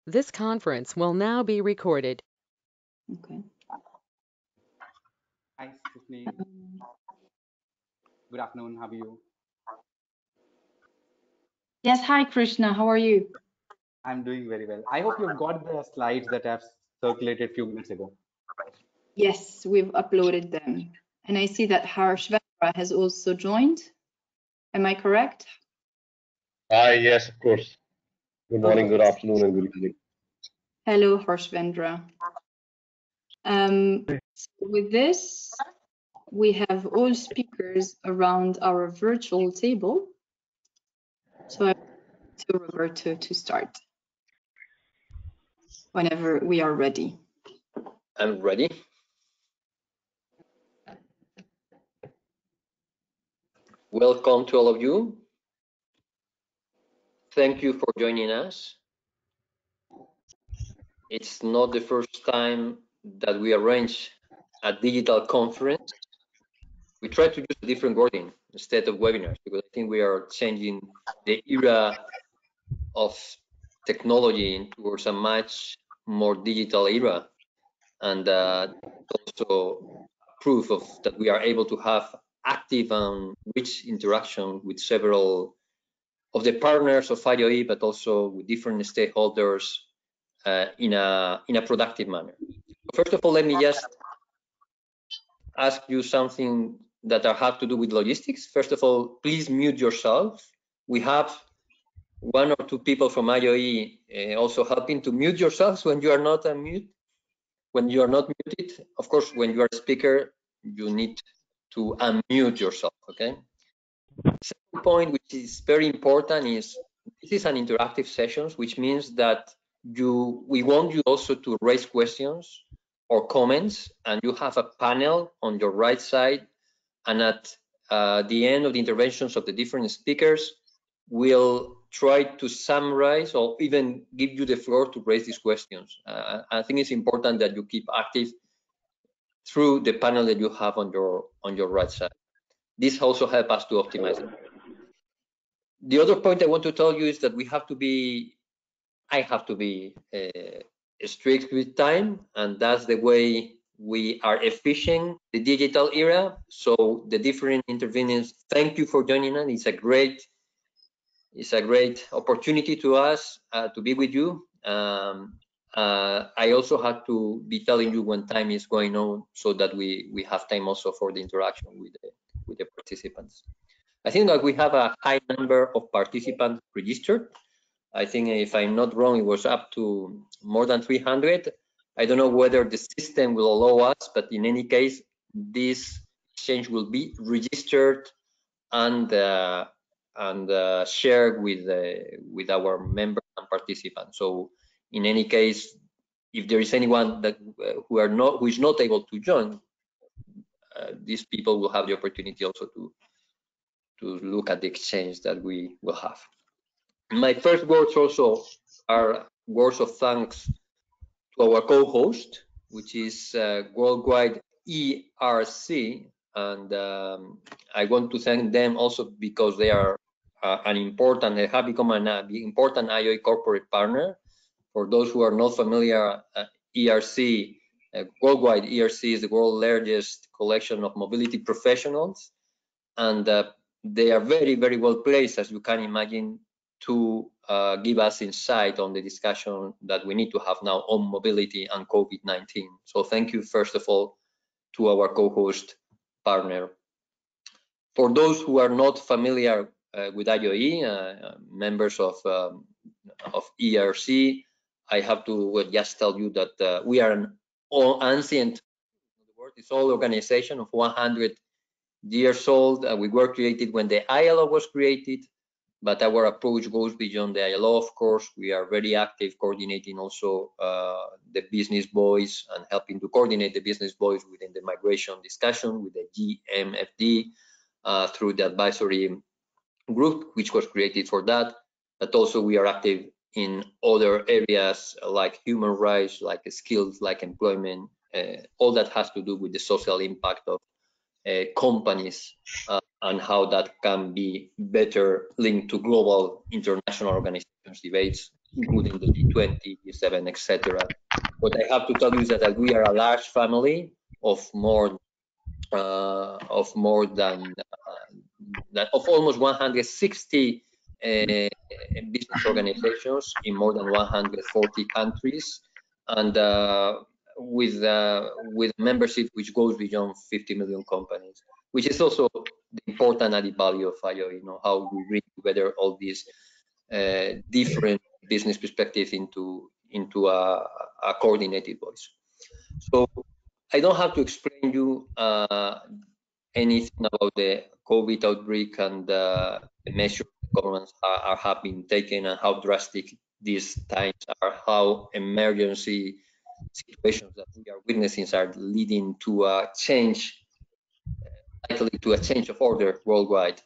This conference will now be recorded. Okay. Hi, Stephanie. Good afternoon. How are you? Yes, hi Krishna, how are you? I'm doing very well. I hope you've got the slides that I've circulated a few minutes ago. Yes, we've uploaded them. And I see that Harshvendra has also joined. Am I correct? Hi, yes, of course. Good morning, good afternoon, and good evening. Hello, Harshvendra. With this, we have all speakers around our virtual table. So I'm to Roberto to start whenever we are ready. I'm ready. Welcome to all of you. Thank you for joining us. It's not the first time that we arrange a digital conference. We try to use a different wording instead of webinars because I think we are changing the era of technology towards a much more digital era, and also proof of that we are able to have active and rich interaction with several of the partners of IOE, but also with different stakeholders in a productive manner. First of all, let me just ask you something that have to do with logistics. First of all, please mute yourself. We have one or two people from IOE also helping to mute yourselves when you are not unmute. When you are not muted, of course, when you are a speaker, you need to unmute yourself, okay? Second point, which is very important, is this is an interactive sessions, which means that we want you also to raise questions or comments, and you have a panel on your right side, and at the end of the interventions of the different speakers, we'll try to summarize or even give you the floor to raise these questions. I think it's important that you keep active through the panel that you have on your right side. This also helps us to optimize it. The other point I want to tell you is that I have to be strict with time, and that's the way we are efficient the digital era. So the different interveners, thank you for joining us. It's a great opportunity to us to be with you. I also had to be telling you when time is going on so that we have time also for the interaction with the participants. I think that we have a high number of participants registered. I think, if I'm not wrong, it was up to more than 300. I don't know whether the system will allow us, but in any case, this exchange will be registered and shared with our members and participants. So, in any case, if there is anyone that who is not able to join, these people will have the opportunity also to look at the exchange that we will have. My first words also are words of thanks to our co-host, which is Worldwide ERC, and I want to thank them also because they are they have become an important IOE corporate partner. For those who are not familiar, ERC, Worldwide ERC is the world's largest collection of mobility professionals, and they are very, very well placed, as you can imagine, to give us insight on the discussion that we need to have now on mobility and COVID-19. So thank you, first of all, to our co-host partner. For those who are not familiar with IOE, members of ERC, I have to just tell you that we are an ancient, it's all organization of 100 years old. We were created when the ILO was created, but our approach goes beyond the ILO, of course. We are very active coordinating also the business voice and helping to coordinate the business voice within the migration discussion with the GMFD through the advisory group, which was created for that. But also we are active in other areas like human rights, like skills, like employment, all that has to do with the social impact of companies and how that can be better linked to global international organizations debates including the G20, G7, etc. What I have to tell you is that we are a large family of almost 160 business organizations in more than 140 countries, and with membership which goes beyond 50 million companies, which is also the important added value of IOE. You know, how we bring together all these different business perspectives into a coordinated voice. So I don't have to explain you anything about the COVID outbreak and the measures the governments have been taken and how drastic these times are, how emergency situations that we are witnessing are leading to a change, likely to a change of order worldwide,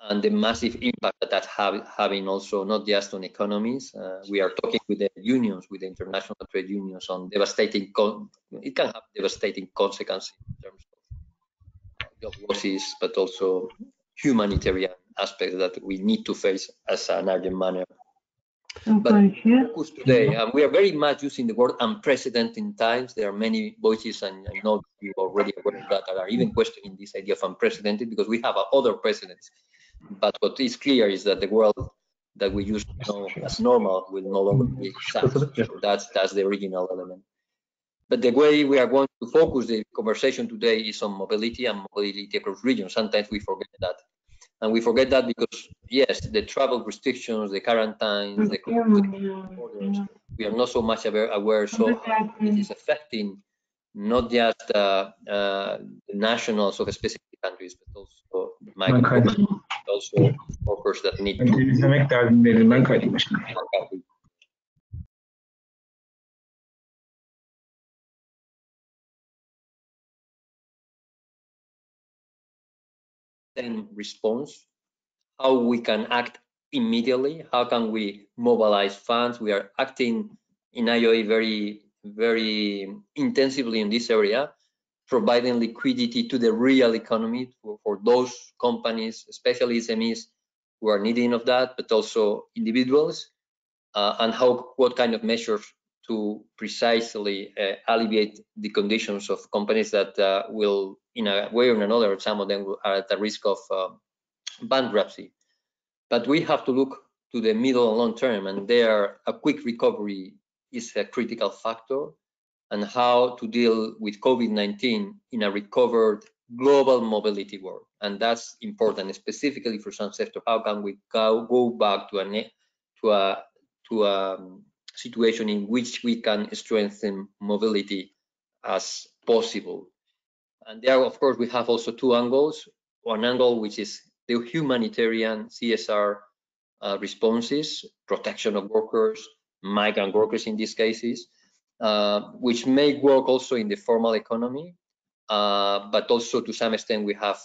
and the massive impact that that's having also not just on economies. We are talking with the unions, with the international trade unions, on devastating. It can have devastating consequences in terms of job losses, but also humanitarian aspects that we need to face as an urgent manner. But focus today, we are very much using the word unprecedented times. There are many voices, and I know you already aware of that are even questioning this idea of unprecedented, because we have other precedents. But what is clear is that the world that we used to know as normal will no longer be such. So that's the original element. But the way we are going to focus the conversation today is on mobility and mobility across regions. Sometimes we forget that. And we forget that because, yes, the travel restrictions, the quarantines, the borders, we are not so much aware. So it is affecting not just the nationals of specific countries, but also migrants, also workers that need to. Then response, how we can act immediately, how can we mobilize funds. We are acting in IOE very intensively in this area, providing liquidity to the real economy for those companies, especially SMEs, who are needing of that, but also individuals, and what kind of measures to precisely alleviate the conditions of companies that will, in a way or another, some of them are at the risk of bankruptcy. But we have to look to the middle and long term, and there a quick recovery is a critical factor, and how to deal with COVID-19 in a recovered global mobility world. And that's important, specifically for some sector. How can we go back to a situation in which we can strengthen mobility as possible? And there, of course, we have also two angles. One angle, which is the humanitarian CSR responses, protection of workers, migrant workers in these cases, which may work also in the formal economy, but also to some extent we have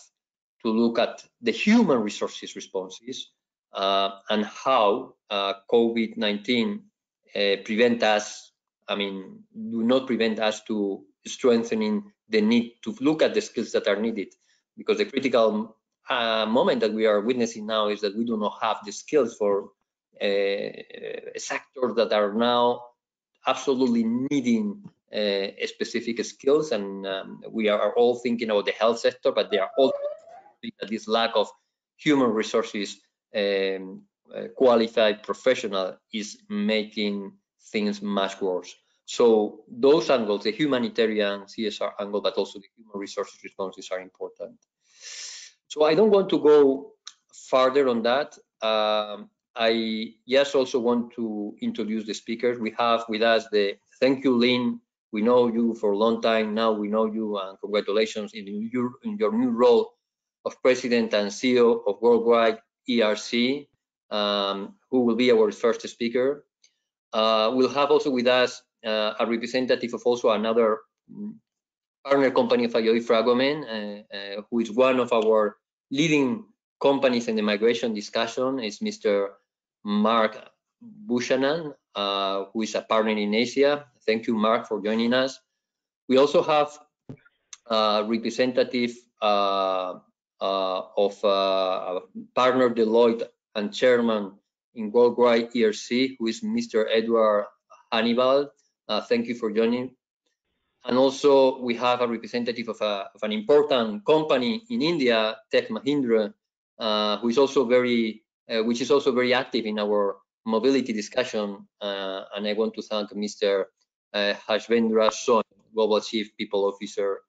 to look at the human resources responses, and how COVID-19 do not prevent us to strengthening the need to look at the skills that are needed, because the critical moment that we are witnessing now is that we do not have the skills for sectors that are now absolutely needing specific skills, and we are all thinking about the health sector, but they are also thinking that this lack of human resources, qualified professional, is making things much worse. So those angles, the humanitarian CSR angle, but also the human resources responses, are important. So I don't want to go further on that. I just also want to introduce the speakers. We have with us thank you, Lynn. We know you for a long time now. We know you, and congratulations in your new role of President and CEO of Worldwide ERC, who will be our first speaker. We'll have also with us a representative of also another partner company of IOE, Fragomen, who is one of our leading companies in the migration discussion. Is Mr. Mark Buchanan, who is a partner in Asia. Thank you, Mark, for joining us. We also have a representative of partner Deloitte and chairman in worldwide ERC, who is Mr. Edward Hannibal. Thank you for joining. And also we have a representative of an important company in India, Tech Mahindra, who is also which is also very active in our mobility discussion. And I want to thank Mr. Harshvendra Soin, Global Chief People Officer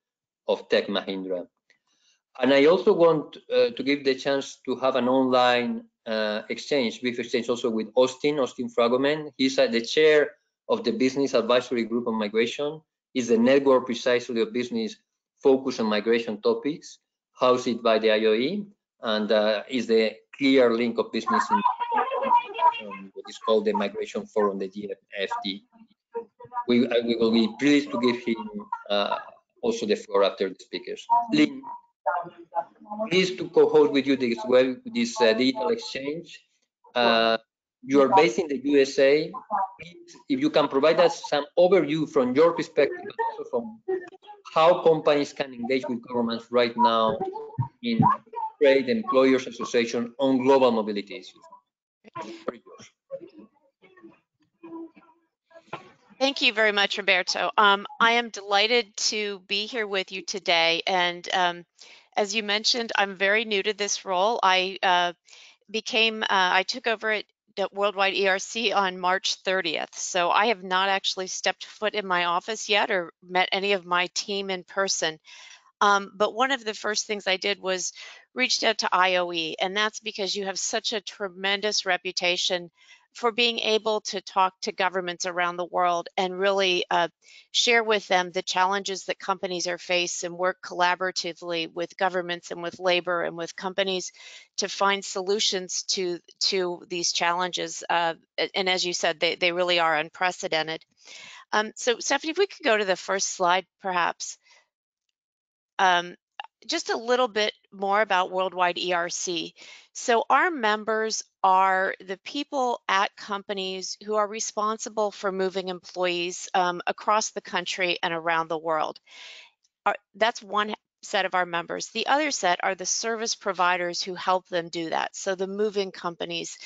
of Tech Mahindra. And I also want to give the chance to have an online exchange, brief exchange also with Austin Fragomen. He's the chair of the Business Advisory Group on Migration. Is the network precisely of business focused on migration topics, housed by the IOE, and is the clear link of business in what is called the Migration Forum, the GFD. We will be pleased to give him also the floor after the speakers. Lynn, pleased to co-host with you this digital exchange. You are based in the USA. Please, if you can provide us some overview from your perspective, but also from how companies can engage with governments right now in trade employers association on global mobility issues. Thank you very much, Roberto. I am delighted to be here with you today. And as you mentioned, I'm very new to this role. I took over at Worldwide ERC on March 30th. So I have not actually stepped foot in my office yet or met any of my team in person. But one of the first things I did was reached out to IOE, and that's because you have such a tremendous reputation for being able to talk to governments around the world and really share with them the challenges that companies are faced and work collaboratively with governments and with labor and with companies to find solutions to these challenges. And as you said, they really are unprecedented. So Stephanie, if we could go to the first slide, perhaps. Just a little bit more about Worldwide ERC. So our members are the people at companies who are responsible for moving employees across the country and around the world. That's one set of our members. The other set are the service providers who help them do that. So the moving companies,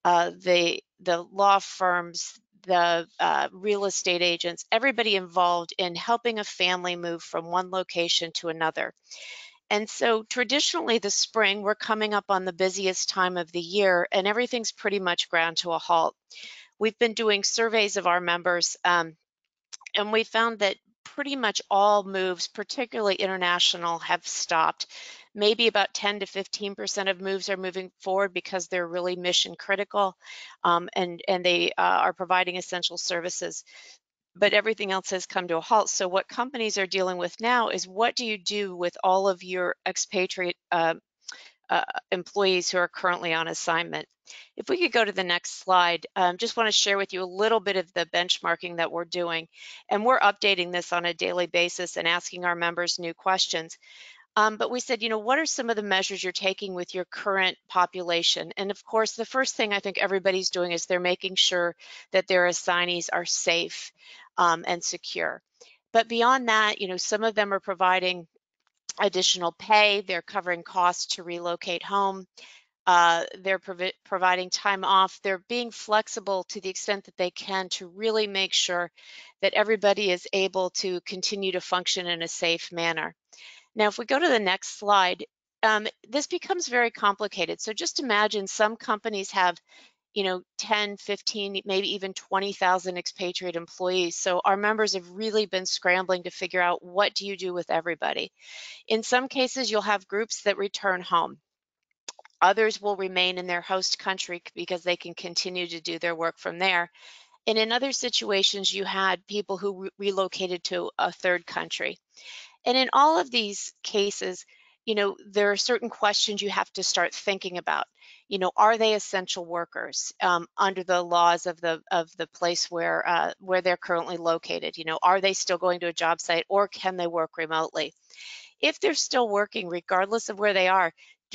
the law firms, the real estate agents, everybody involved in helping a family move from one location to another. And so traditionally this spring, we're coming up on the busiest time of the year and everything's pretty much ground to a halt. We've been doing surveys of our members and we found that pretty much all moves, particularly international, have stopped. Maybe about 10 to 15% of moves are moving forward because they're really mission critical and they are providing essential services. But everything else has come to a halt. So what companies are dealing with now is what do you do with all of your expatriate employees who are currently on assignment? If we could go to the next slide, just want to share with you a little bit of the benchmarking that we're doing. And we're updating this on a daily basis and asking our members new questions. But we said, what are some of the measures you're taking with your current population? And of course, the first thing I think everybody's doing is they're making sure that their assignees are safe and secure. But beyond that, some of them are providing additional pay, they're covering costs to relocate home, they're providing time off, they're being flexible to the extent that they can to really make sure that everybody is able to continue to function in a safe manner. Now, if we go to the next slide, this becomes very complicated. So just imagine some companies have 10, 15, maybe even 20,000 expatriate employees. So our members have really been scrambling to figure out what do you do with everybody. In some cases, you'll have groups that return home. Others will remain in their host country because they can continue to do their work from there. And in other situations, you had people who relocated to a third country. And in all of these cases, there are certain questions you have to start thinking about. Are they essential workers under the laws of the place where they're currently located? Are they still going to a job site or can they work remotely? If they're still working, regardless of where they are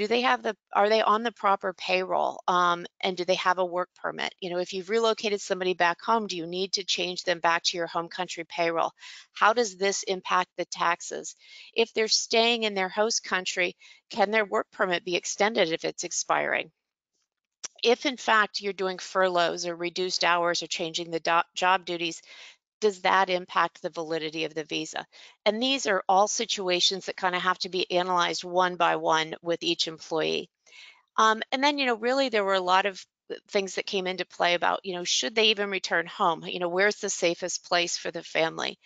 they on the proper payroll? And do they have a work permit? If you've relocated somebody back home, do you need to change them back to your home country payroll? How does this impact the taxes? If they're staying in their host country, can their work permit be extended if it's expiring? If in fact you're doing furloughs or reduced hours or changing the job duties, does that impact the validity of the visa? And these are all situations that kind of have to be analyzed one by one with each employee. And then, really there were a lot of things that came into play about, should they even return home? Where's the safest place for the family?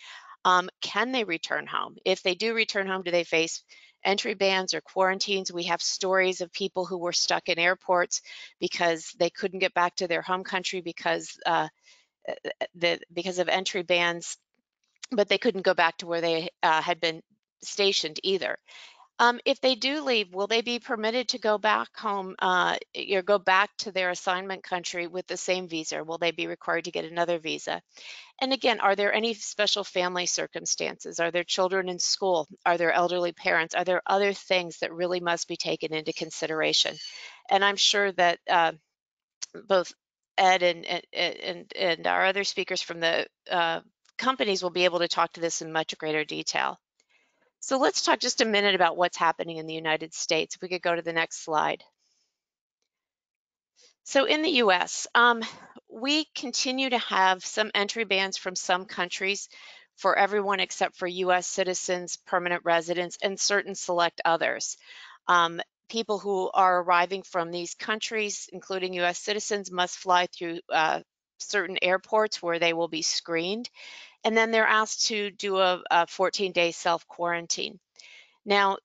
Can they return home? If they do return home, do they face entry bans or quarantines? We have stories of people who were stuck in airports because they couldn't get back to their home country because of entry bans, but they couldn't go back to where they had been stationed either. If they do leave, will they be permitted to go back home or go back to their assignment country with the same visa? Will they be required to get another visa? And again, are there any special family circumstances? Are there children in school? Are there elderly parents? Are there other things that really must be taken into consideration? And I'm sure that both Ed and our other speakers from the companies will be able to talk to this in much greater detail. So let's talk just a minute about what's happening in the United States. If we could go to the next slide. So in the US, we continue to have some entry bans from some countries for everyone except for US citizens, permanent residents, and certain select others. People who are arriving from these countries, including US citizens, must fly through certain airports where they will be screened. And then they're asked to do a 14-day self-quarantine. Now,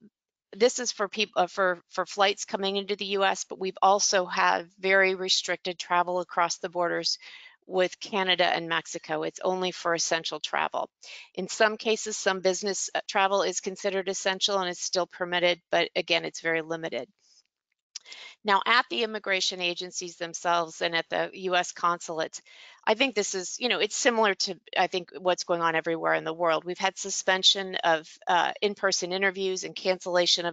this is for people for flights coming into the US, but we've also had very restricted travel across the borders with Canada and Mexico. It's only for essential travel. In some cases, some business travel is considered essential and is still permitted, but again, it's very limited. Now, at the immigration agencies themselves and at the US consulates, I think this is, it's similar to, I think, what's going on everywhere in the world. We've had suspension of in-person interviews and cancellation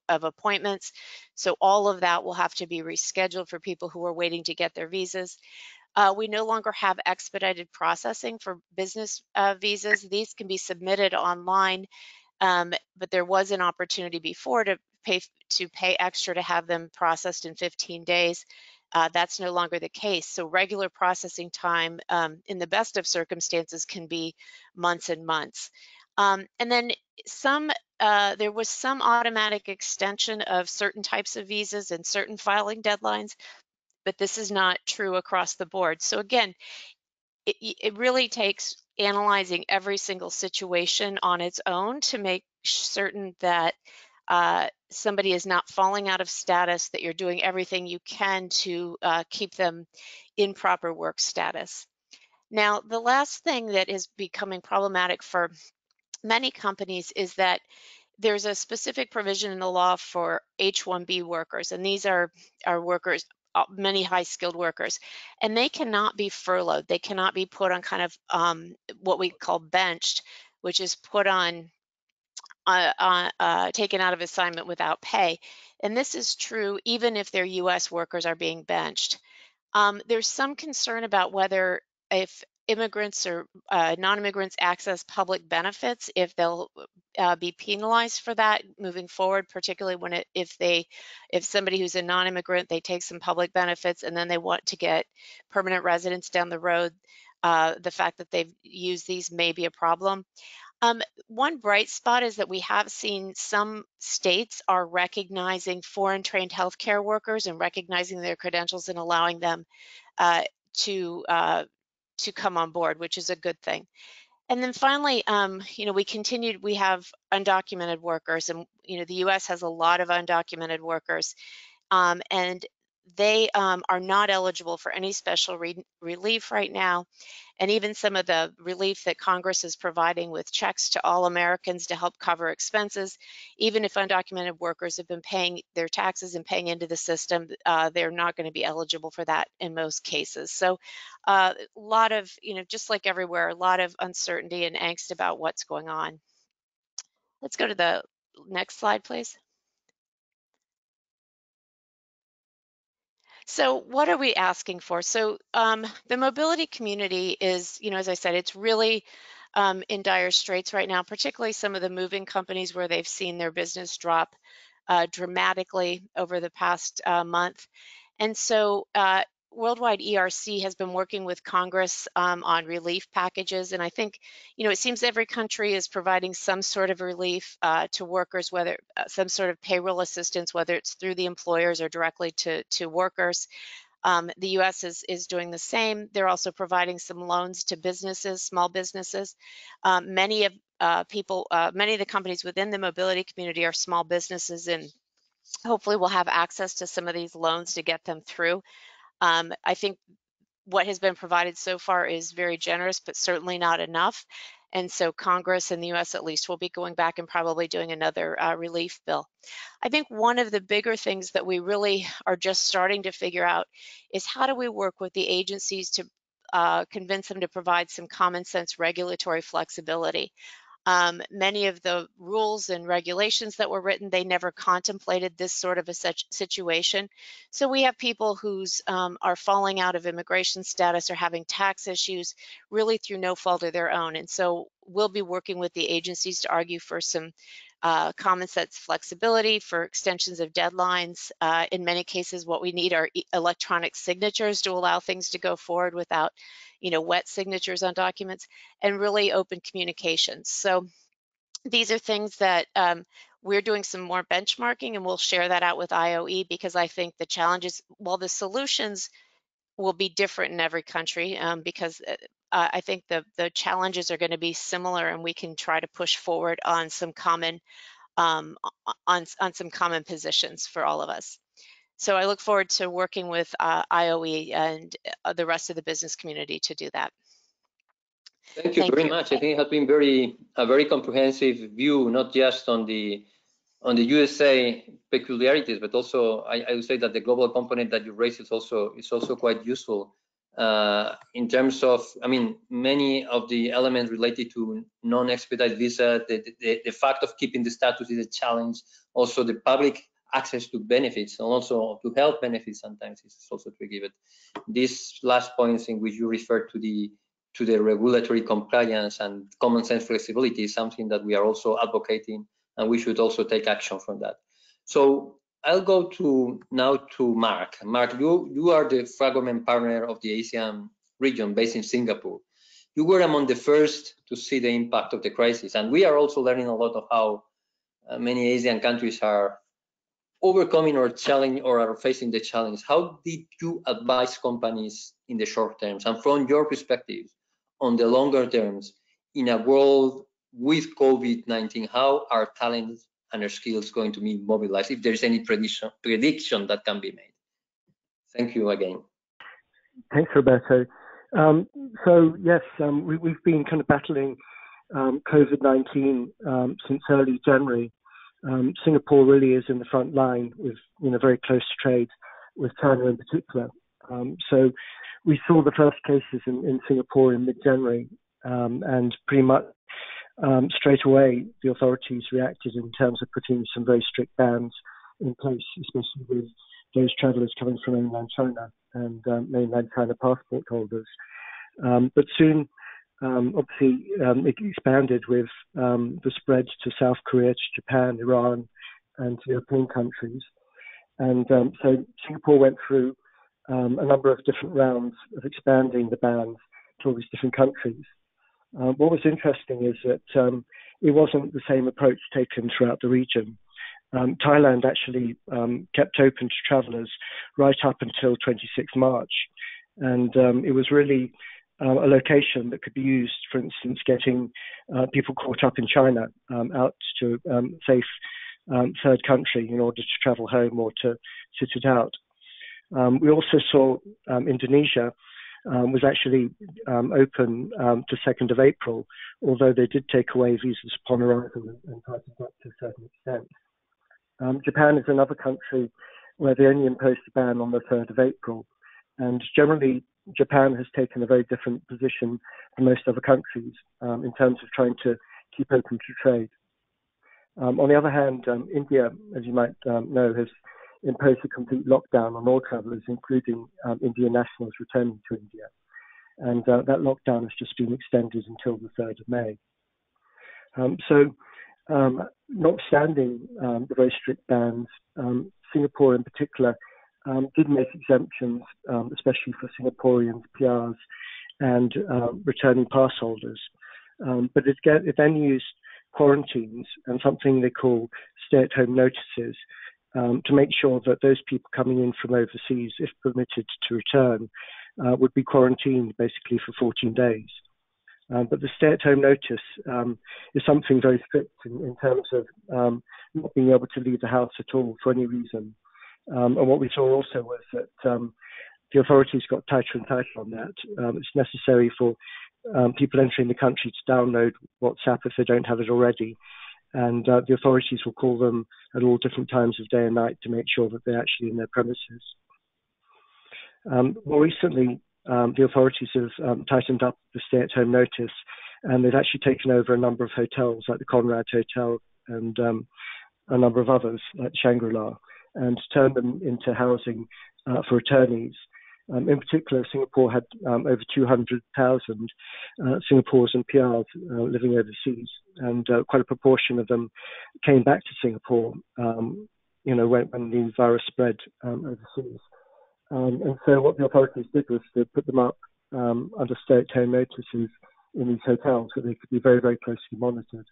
of appointments. So all of that will have to be rescheduled for people who are waiting to get their visas. We no longer have expedited processing for business visas. These can be submitted online, but there was an opportunity before to pay extra to have them processed in 15 days. That's no longer the case. So regular processing time in the best of circumstances can be months and months. And then there was some automatic extension of certain types of visas and certain filing deadlines, but this is not true across the board. So again, it really takes analyzing every single situation on its own to make certain that somebody is not falling out of status, that you're doing everything you can to keep them in proper work status. Now, the last thing that is becoming problematic for many companies is that there's a specific provision in the law for H-1B workers, and these are workers, many high-skilled workers, and they cannot be furloughed. They cannot be put on kind of what we call benched, which is put on taken out of assignment without pay. And this is true even if their US workers are being benched. There's some concern about whether if immigrants or non-immigrants access public benefits, if they'll be penalized for that moving forward, particularly when if somebody who's a non-immigrant, they take some public benefits and then they want to get permanent residence down the road, the fact that they've used these may be a problem. One bright spot is that we have seen some states are recognizing foreign trained healthcare workers and recognizing their credentials and allowing them to come on board, which is a good thing. And then finally, we have undocumented workers, and the U.S. has a lot of undocumented workers, and they are not eligible for any special relief right now. And even some of the relief that Congress is providing with checks to all Americans to help cover expenses, even if undocumented workers have been paying their taxes and paying into the system, they're not going to be eligible for that in most cases. So a lot of, just like everywhere, a lot of uncertainty and angst about what's going on. Let's go to the next slide, please. So what are we asking for? So the mobility community is, as I said, it's really in dire straits right now, particularly some of the moving companies where they've seen their business drop dramatically over the past month. And so worldwide ERC has been working with Congress on relief packages. And I think, it seems every country is providing some sort of relief to workers, whether some sort of payroll assistance, whether it's through the employers or directly to workers. The US is doing the same. They're also providing some loans to businesses, small businesses. Many of the companies within the mobility community are small businesses, and hopefully we'll have access to some of these loans to get them through. I think what has been provided so far is very generous, but certainly not enough. And so Congress in the US at least will be going back and probably doing another relief bill. I think one of the bigger things that we really are just starting to figure out is how do we work with the agencies to convince them to provide some common sense regulatory flexibility. Many of the rules and regulations that were written, they never contemplated this sort of a situation. So we have people who's are falling out of immigration status or having tax issues really through no fault of their own. And so we'll be working with the agencies to argue for some common sense flexibility, for extensions of deadlines. In many cases, what we need are electronic signatures to allow things to go forward without, wet signatures on documents, and really open communications. So these are things that we're doing some more benchmarking, and we'll share that out with IOE, because I think the challenges, while the solutions will be different in every country, because I think the challenges are going to be similar, and we can try to push forward on some common on some common positions for all of us. So I look forward to working with IOE and the rest of the business community to do that. Thank you very much. I think it has been a very comprehensive view, not just on the USA peculiarities, but also I would say that the global component that you raised is also quite useful in terms of, many of the elements related to non-expedited visa. The fact of keeping the status is a challenge. Also, the public access to benefits and also to health benefits sometimes is also tricky. But these last points in which you refer to the regulatory compliance and common sense flexibility is something that we are also advocating, and we should also take action from that. So I'll go now to Mark. Mark, you are the Fragomen partner of the ASEAN region based in Singapore. You were among the first to see the impact of the crisis, and we are also learning a lot of how many Asian countries are overcoming or are facing the challenge. How did you advise companies in the short terms, and from your perspective on the longer terms, in a world with COVID-19, how are talents and their skills going to be mobilized, if there's any prediction that can be made? Thank you again. Thanks, Roberto. So yes, we've been kind of battling COVID-19 since early January. Singapore really is in the front line with, very close trade with China in particular. So we saw the first cases in Singapore in mid-January, and pretty much straight away the authorities reacted in terms of putting some very strict bans in place, especially with those travellers coming from mainland China and mainland China passport holders. But soon, obviously, it expanded with the spread to South Korea, to Japan, Iran, and to European countries. And so Singapore went through a number of different rounds of expanding the bans to all these different countries. What was interesting is that it wasn't the same approach taken throughout the region. Thailand actually kept open to travellers right up until 26 March. And it was really a location that could be used, for instance, getting people caught up in China out to safe third country in order to travel home or to sit it out. We also saw Indonesia was actually open to 2nd of April, although they did take away visas upon arrival and tightened up to a certain extent. Japan is another country where they only imposed a ban on the 3rd of April. And generally, Japan has taken a very different position from most other countries in terms of trying to keep open to trade. On the other hand, India, as you might know, has imposed a complete lockdown on all travellers, including Indian nationals returning to India. And that lockdown has just been extended until the 3rd of May. Notwithstanding the very strict bans, Singapore in particular did make exemptions, especially for Singaporeans, PRs, and returning pass holders. But it then used quarantines and something they call stay-at-home notices to make sure that those people coming in from overseas, if permitted to return, would be quarantined basically for 14 days. But the stay-at-home notice is something very strict in terms of not being able to leave the house at all for any reason. And what we saw also was that the authorities got tighter and tighter on that. It's necessary for people entering the country to download WhatsApp if they don't have it already. And the authorities will call them at all different times of day and night to make sure that they're actually in their premises. More recently, the authorities have tightened up the stay-at-home notice, and they've actually taken over a number of hotels like the Conrad Hotel and a number of others like Shangri-La, and turned them into housing for returnees. In particular, Singapore had over 200,000 Singaporeans and PRs living overseas, and quite a proportion of them came back to Singapore, when the virus spread overseas. And so what the authorities did was to put them up under stay-at-home notices in these hotels so they could be very, very closely monitored.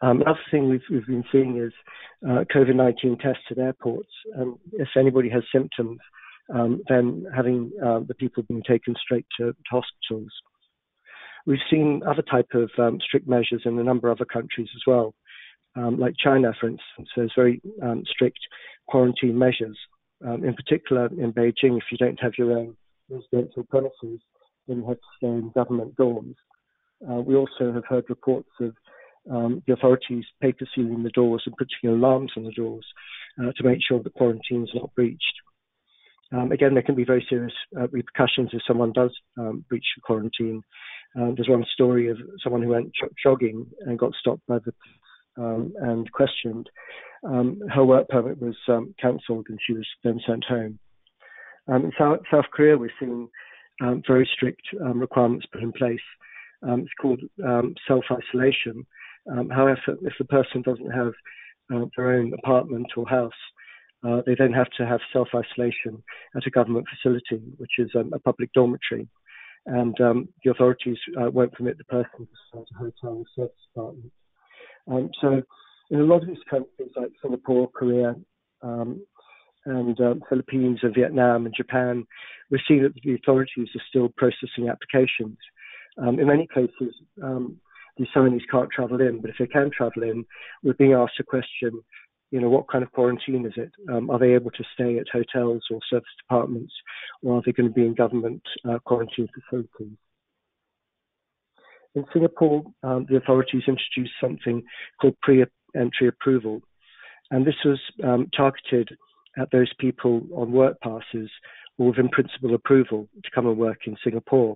Another thing we've been seeing is COVID-19 tests at airports. If anybody has symptoms, then having the people being taken straight to hospitals. We've seen other type of strict measures in a number of other countries as well, like China, for instance. There's very strict quarantine measures. In particular, in Beijing, if you don't have your own residential premises, then you have to stay in government dorms. We also have heard reports of the authorities paper sealing the doors and putting alarms on the doors to make sure that quarantine is not breached. Again, there can be very serious repercussions if someone does breach the quarantine. There's one story of someone who went jogging and got stopped by the and questioned. Her work permit was cancelled and she was then sent home. In South Korea, we're seeing very strict requirements put in place. It's called self-isolation. However, if the person doesn't have their own apartment or house, they then have to have self-isolation at a government facility, which is a public dormitory. And the authorities won't permit the person to start a hotel or service apartment. So in a lot of these countries like Singapore, Korea, and Philippines and Vietnam and Japan, we're seeing that the authorities are still processing applications. In many cases, the assignees can't travel in, but if they can travel in, we're being asked a question, what kind of quarantine is it? Are they able to stay at hotels or service departments, or are they going to be in government quarantine facilities? In Singapore, the authorities introduced something called pre-entry approval, and this was targeted at those people on work passes or with in-principle approval to come and work in Singapore.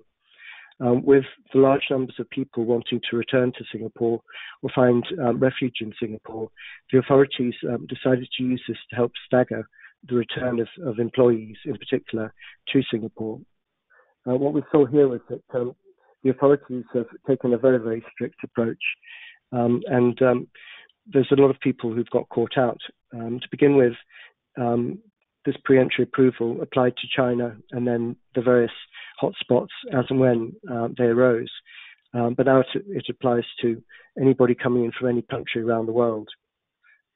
With the large numbers of people wanting to return to Singapore or find refuge in Singapore, the authorities decided to use this to help stagger the return of employees, in particular, to Singapore. What we saw here was that the authorities have taken a very, very strict approach, and there's a lot of people who've got caught out. To begin with, this pre-entry approval applied to China and then the various hotspots as and when they arose. But now it applies to anybody coming in from any country around the world.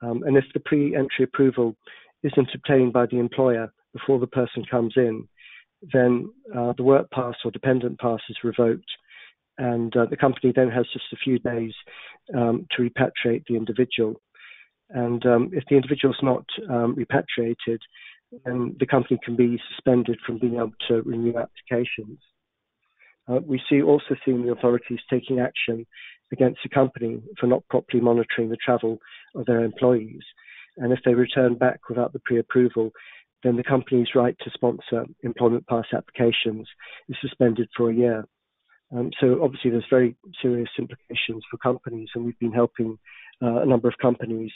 And if the pre-entry approval isn't obtained by the employer before the person comes in, then the work pass or dependent pass is revoked. And the company then has just a few days to repatriate the individual. And if the individual is not repatriated, then the company can be suspended from being able to renew applications. We also see the authorities taking action against the company for not properly monitoring the travel of their employees. And if they return back without the pre-approval, then the company's right to sponsor employment pass applications is suspended for a year. So obviously there's very serious implications for companies, and we've been helping a number of companies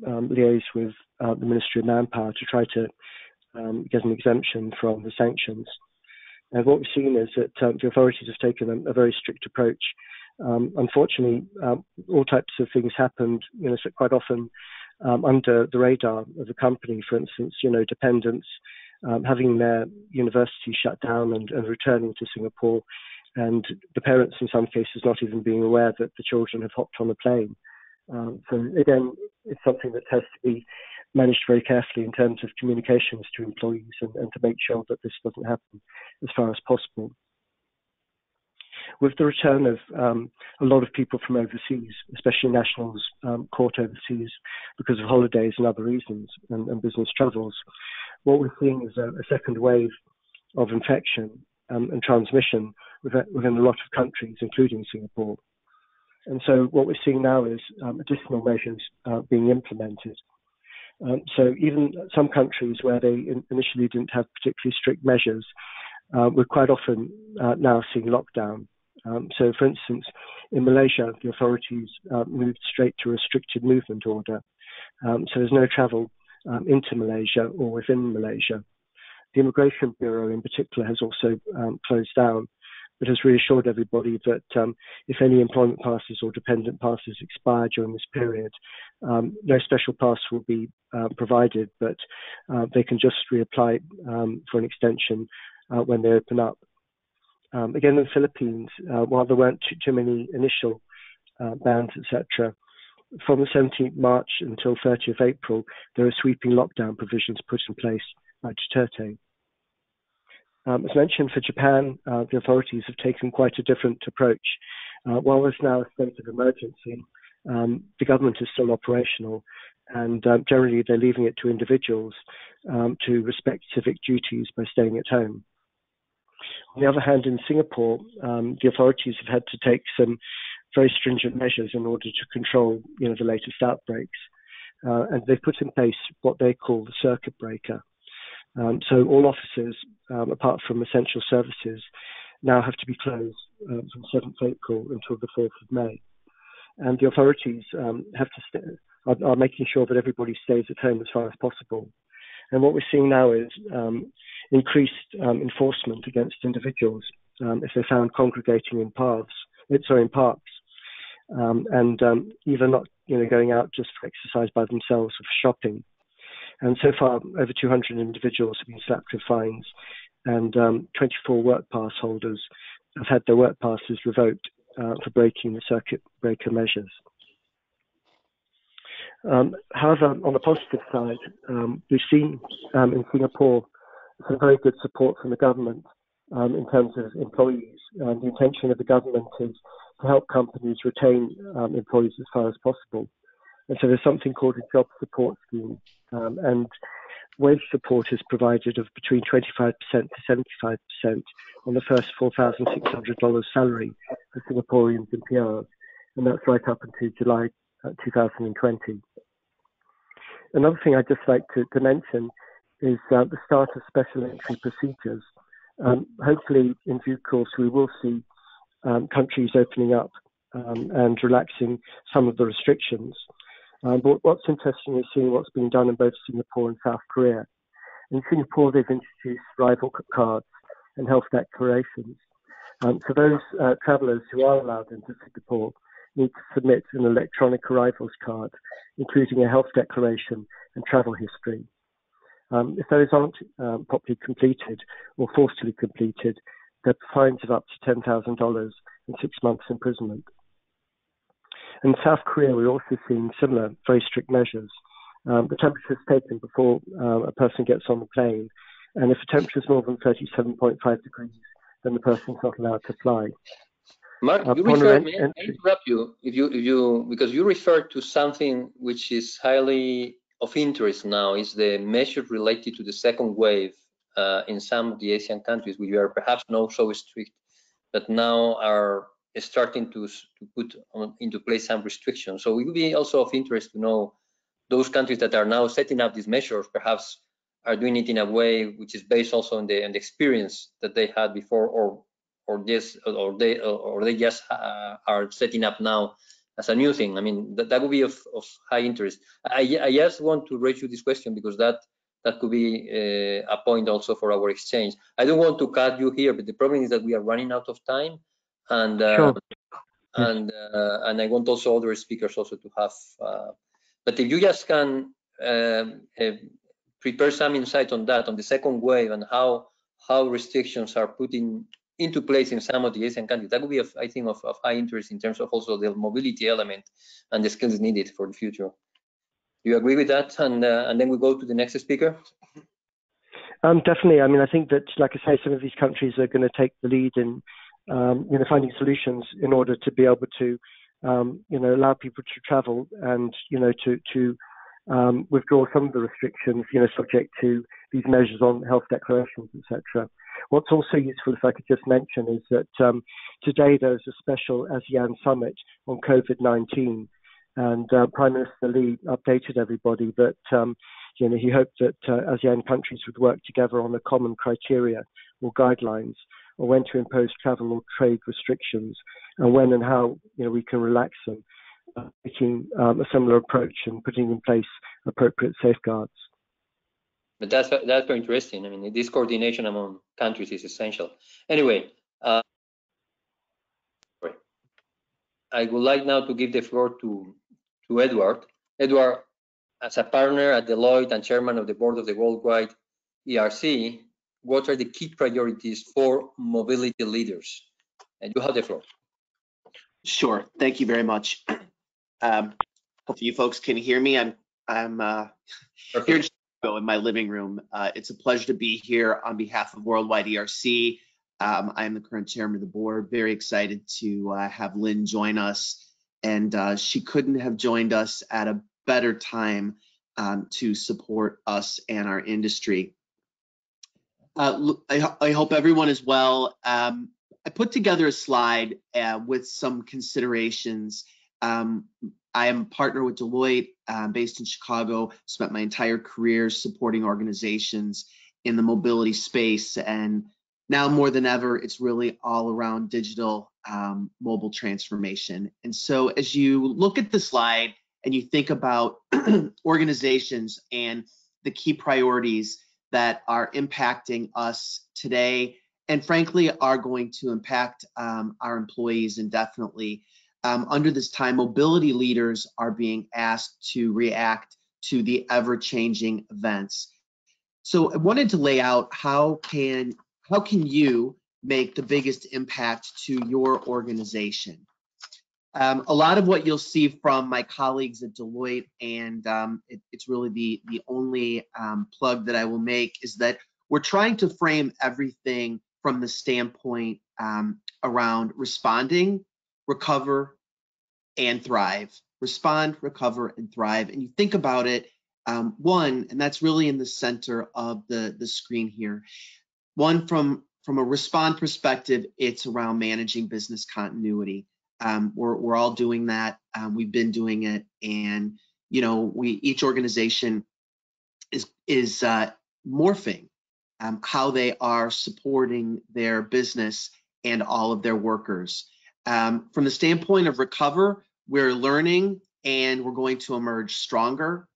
liaise with the Ministry of Manpower to try to get an exemption from the sanctions. And what we've seen is that the authorities have taken a very strict approach. Unfortunately, all types of things happened. So quite often under the radar of the company. For instance, dependents having their university shut down and returning to Singapore, and the parents in some cases not even being aware that the children have hopped on a plane. So again, it's something that has to be managed very carefully in terms of communications to employees and to make sure that this doesn't happen as far as possible. With the return of a lot of people from overseas, especially nationals caught overseas because of holidays and other reasons and business travels, what we're seeing is a second wave of infection and transmission within a lot of countries, including Singapore. And so what we're seeing now is additional measures being implemented. So even some countries where they initially didn't have particularly strict measures, we're quite often now seeing lockdown. So for instance, in Malaysia, the authorities moved straight to a restricted movement order. So there's no travel into Malaysia or within Malaysia. The Immigration Bureau in particular has also closed down, but has reassured everybody that if any employment passes or dependent passes expire during this period, no special pass will be provided, but they can just reapply for an extension when they open up. Again, in the Philippines, while there weren't too many initial bans, etc., from the 17th March until 30th April, there are sweeping lockdown provisions put in place by Duterte. As mentioned, for Japan, the authorities have taken quite a different approach. While there's now a state of emergency, the government is still operational, and generally they're leaving it to individuals to respect civic duties by staying at home. On the other hand, in Singapore, the authorities have had to take some very stringent measures in order to control, the latest outbreaks, and they've put in place what they call the circuit breaker. So all offices, apart from essential services, now have to be closed from 7th April until the 4th of May. And the authorities are making sure that everybody stays at home as far as possible. And what we're seeing now is increased enforcement against individuals if they're found congregating in parks, and either not, going out just for exercise by themselves or for shopping. And so far, over 200 individuals have been slapped with fines, and 24 work pass holders have had their work passes revoked for breaking the circuit breaker measures. However, on the positive side, we've seen in Singapore some very good support from the government in terms of employees. The intention of the government is to help companies retain employees as far as possible. And so there's something called a job support scheme, and wage support is provided of between 25% to 75% on the first $4,600 salary for Singaporeans and PRs, and that's right up until July 2020. Another thing I'd just like to mention is the start of special entry procedures. Hopefully, in due course, we will see countries opening up and relaxing some of the restrictions. But what's interesting is seeing what's being done in both Singapore and South Korea. In Singapore, they've introduced arrival cards and health declarations. So those travellers who are allowed into Singapore need to submit an electronic arrivals card, including a health declaration and travel history. If those aren't properly completed or forcibly completed, there are fines of up to $10,000 and 6 months imprisonment. In South Korea, we're also seeing similar very strict measures. The temperature is taken before a person gets on the plane, and if the temperature is more than 37.5 degrees, then the person's not allowed to fly. Mark, may I interrupt you because you referred to something which is highly of interest now, is the measure related to the second wave in some of the Asian countries, which are perhaps not so strict, but now are starting to put into place some restrictions. So it would be also of interest to know those countries that are now setting up these measures, perhaps are doing it in a way which is based also on the experience that they had before, or they just are setting up now as a new thing. I mean, that would be of high interest. I just want to raise you this question because that could be a point also for our exchange. I don't want to cut you here, but the problem is that we are running out of time, and sure. And I want also other speakers also to have But if you just can prepare some insight on that, on the second wave, and how restrictions are put into place in some of the Asian countries, that would be, I think, of high interest in terms of also the mobility element and the skills needed for the future. Do you agree with that? And then we go to the next speaker. Definitely. I mean, I think that, like I say, some of these countries are going to take the lead in, finding solutions in order to be able to, allow people to travel and, to withdraw some of the restrictions, subject to these measures on health declarations, etc. What's also useful, if I could just mention, is that today there's a special ASEAN summit on COVID-19, and Prime Minister Lee updated everybody that he hoped that ASEAN countries would work together on a common criteria or guidelines on when to impose travel or trade restrictions and when and how we can relax them, taking a similar approach and putting in place appropriate safeguards. But that's very interesting. I mean, this coordination among countries is essential. Anyway, I would like now to give the floor to Edward. Edward, as a partner at Deloitte and chairman of the board of the worldwide ERC, what are the key priorities for mobility leaders? And you have the floor. Sure. Thank you very much. Hopefully you folks can hear me. I'm here in Chicago in my living room. It's a pleasure to be here on behalf of Worldwide ERC. I am the current chairman of the board. Very excited to have Lynn join us, and she couldn't have joined us at a better time to support us and our industry. I hope everyone is well. I put together a slide with some considerations. I am a partner with Deloitte, based in Chicago, spent my entire career supporting organizations in the mobility space, and now more than ever, it's really all around digital mobile transformation. And so as you look at the slide and you think about organizations and the key priorities that are impacting us today, and frankly are going to impact our employees indefinitely, under this time, mobility leaders are being asked to react to the ever-changing events. So I wanted to lay out how can you make the biggest impact to your organization. A lot of what you'll see from my colleagues at Deloitte, and it's really the only plug that I will make, is that we're trying to frame everything from the standpoint around responding, recover, and thrive. Respond, recover, and thrive. And you think about it, one, and that's really in the center of the screen here. One, from a respond perspective, it's around managing business continuity. We're all doing that. We've been doing it, and each organization is morphing how they are supporting their business and all of their workers. From the standpoint of recover, we're learning and we're going to emerge stronger.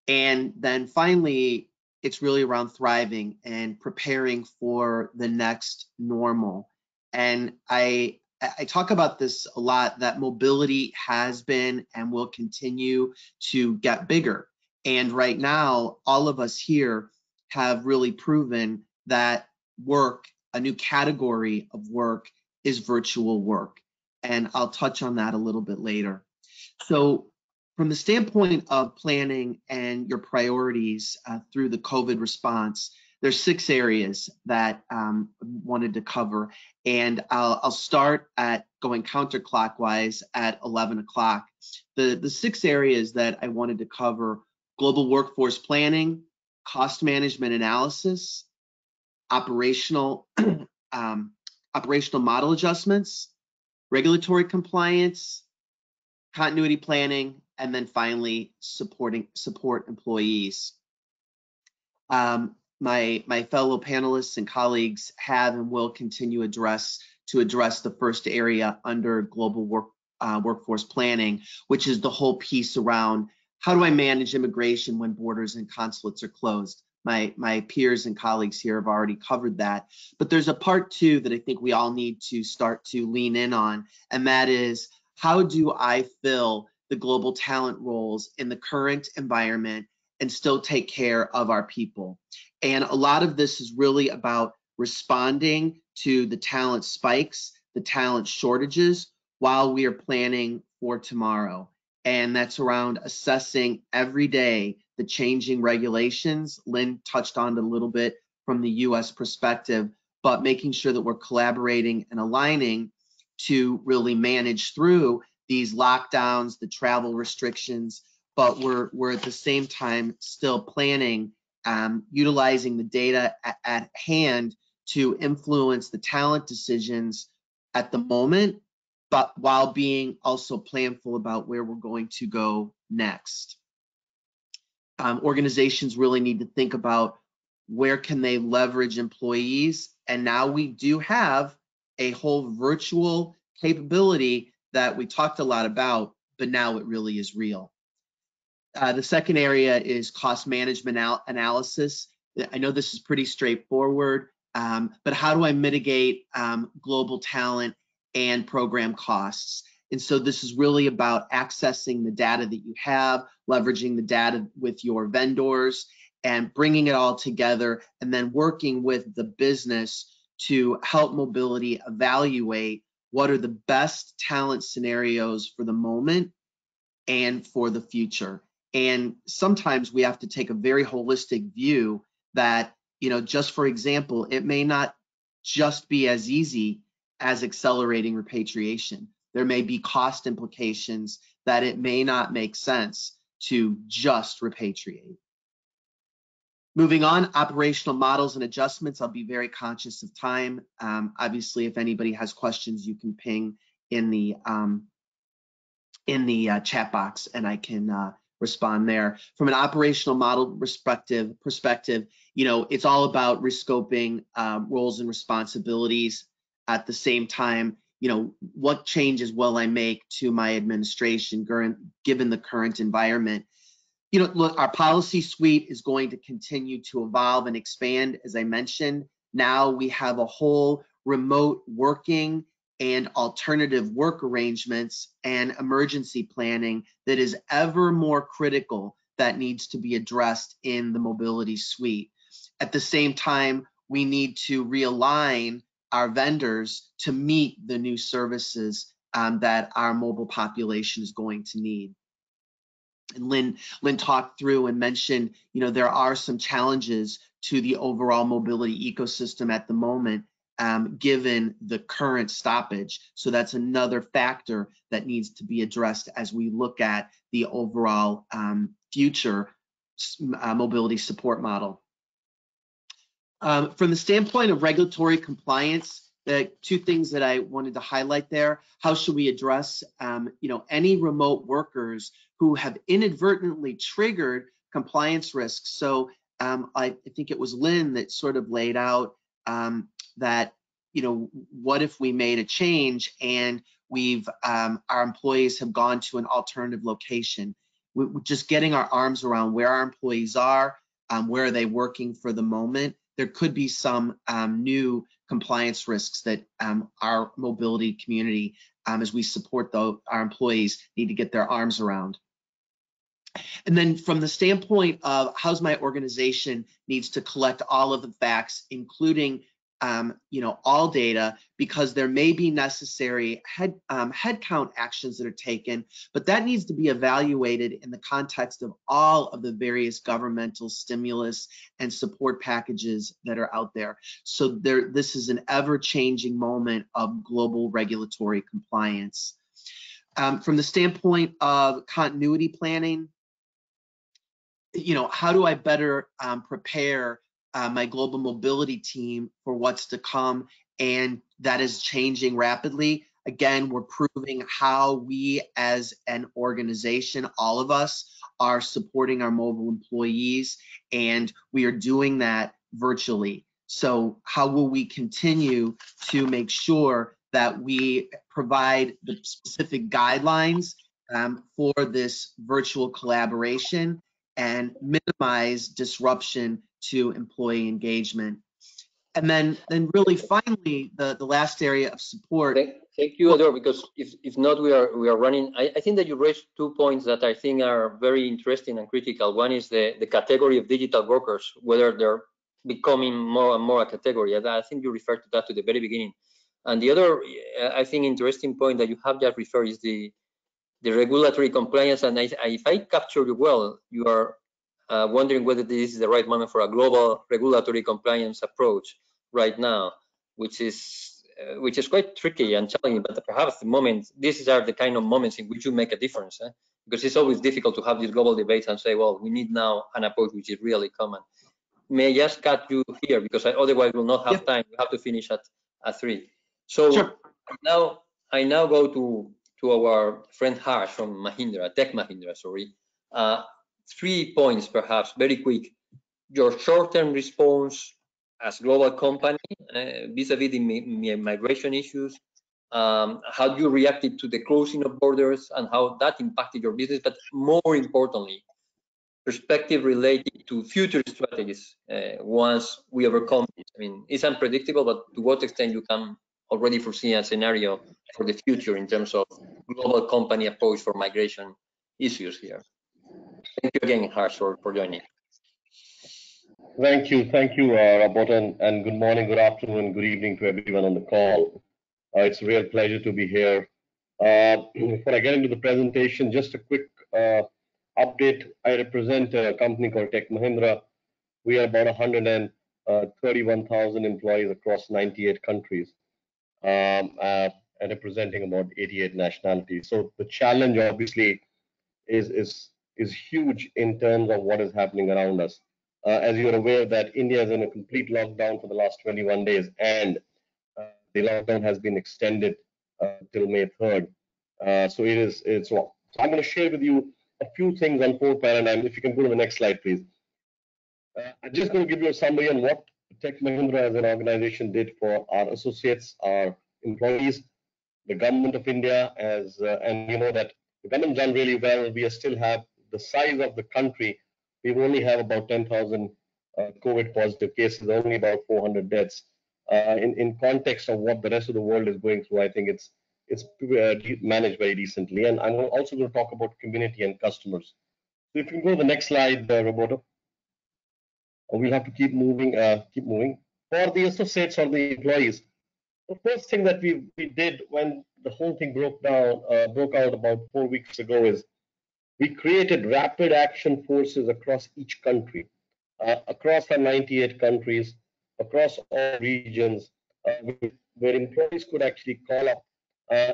And then finally, it's really around thriving and preparing for the next normal. And I talk about this a lot, that mobility has been and will continue to get bigger. And right now, all of us here have really proven that work, a new category of work, is virtual work. And I'll touch on that a little bit later. So from the standpoint of planning and your priorities through the COVID response, there's 6 areas that I wanted to cover. And I'll start at going counterclockwise at 11 o'clock. The 6 areas that I wanted to cover: global workforce planning, cost management analysis, operational model adjustments, regulatory compliance, continuity planning, and then finally support employees. My fellow panelists and colleagues have and will continue to address the first area under global workforce planning, which is the whole piece around how do I manage immigration when borders and consulates are closed. My peers and colleagues here have already covered that, but there's a part 2 that I think we all need to start to lean in on, and that is, how do I fill the global talent roles in the current environment and still take care of our people. And a lot of this is really about responding to the talent spikes, the talent shortages, while we are planning for tomorrow. And that's around assessing every day the changing regulations. Lynn touched on it a little bit from the US perspective, but making sure that we're collaborating and aligning to really manage through these lockdowns, the travel restrictions, but we're at the same time still planning, utilizing the data at hand to influence the talent decisions at the moment, but while being also planful about where we're going to go next. Organizations really need to think about where can they leverage employees, and now we do have a whole virtual capability that we talked a lot about, but now it really is real. The second area is cost management analysis. I know this is pretty straightforward, but how do I mitigate global talent and program costs? And so this is really about accessing the data that you have, leveraging the data with your vendors, and bringing it all together, and then working with the business to help mobility evaluate what are the best talent scenarios for the moment and for the future. And sometimes we have to take a very holistic view that, you know, just for example, it may not just be as easy as accelerating repatriation. There may be cost implications that it may not make sense to just repatriate. Moving on, operational models and adjustments. I'll be very conscious of time. Obviously, if anybody has questions, you can ping in the chat box, and I can respond there. From an operational model perspective, you know, it's all about rescoping roles and responsibilities. At the same time, you know, what changes will I make to my administration given the current environment? You know, look, our policy suite is going to continue to evolve and expand. As I mentioned, now we have a whole remote working and alternative work arrangements and emergency planning that is ever more critical that needs to be addressed in the mobility suite. At the same time, we need to realign our vendors to meet the new services that our mobile population is going to need. And Lynn talked through and mentioned, you know, there are some challenges to the overall mobility ecosystem at the moment, given the current stoppage. So that's another factor that needs to be addressed as we look at the overall future mobility support model. From the standpoint of regulatory compliance, the two things that I wanted to highlight there: how should we address, you know, any remote workers who have inadvertently triggered compliance risks? So I think it was Lynn that sort of laid out that, you know, what if we made a change and we've our employees have gone to an alternative location? We're just getting our arms around where our employees are, where are they working for the moment. There could be some new compliance risks that our mobility community, as we support our employees, need to get their arms around. And then from the standpoint of how's my organization needs to collect all of the facts, including you know, all data, because there may be necessary headcount actions that are taken, but that needs to be evaluated in the context of all of the various governmental stimulus and support packages that are out there. So this is an ever-changing moment of global regulatory compliance. From the standpoint of continuity planning, you know, how do I better prepare my global mobility team for what's to come? And that is changing rapidly. Again, we're proving how we as an organization, all of us, are supporting our mobile employees, and we are doing that virtually. So how will we continue to make sure that we provide the specific guidelines for this virtual collaboration and minimize disruption to employee engagement? And then really finally, the last area of support. Thank you, Ador, because if not, we are running. I think that you raised 2 points that I think are very interesting and critical. One is the category of digital workers, whether they're becoming more and more a category. I think you referred to that to the very beginning. And the other, I think, interesting point that you have just referred is the regulatory compliance. And if I capture you well, you are wondering whether this is the right moment for a global regulatory compliance approach right now, which is quite tricky and challenging. But perhaps these are the kind of moments in which you make a difference, because it's always difficult to have these global debates and say, well, we need now an approach which is really common. May I just cut you here, because otherwise we'll not have time. We have to finish at 3. So sure. I now go to our friend Harsh from Mahindra, Tech Mahindra, sorry. 3 points, perhaps, very quick. Your short-term response as global company vis-a-vis the migration issues, how you reacted to the closing of borders and how that impacted your business, but more importantly, perspective related to future strategies once we overcome this. I mean, it's unpredictable, but to what extent you can already foresee a scenario for the future in terms of global company approach for migration issues here. Thank you again, Harsh, for joining. Thank you, Roberto, and good morning, good afternoon, good evening to everyone on the call. It's a real pleasure to be here. Before I get into the presentation, just a quick update. I represent a company called Tech Mahindra. We are about 131,000 employees across 98 countries, and representing about 88 nationalities. So the challenge, obviously, is huge in terms of what is happening around us. As you're aware that India is in a complete lockdown for the last 21 days, and the lockdown has been extended till May 3rd. So it's wrong. So I'm going to share with you a few things on 4 paradigms. If you can go to the next slide, please. I'm just going to give you a summary on what Tech Mahindra as an organization did for our associates, our employees, the government of India, and you know that the government done really well. We still have the size of the country. We only have about 10,000 COVID positive cases, only about 400 deaths. In context of what the rest of the world is going through, I think it's managed very decently. And I'm also going to talk about community and customers. So if you can go to the next slide, Roberto. We'll have to keep moving. For the associates or the employees, the first thing that we did when the whole thing broke out about 4 weeks ago is we created rapid action forces across each country, across our 98 countries, across all regions, where employees could actually call up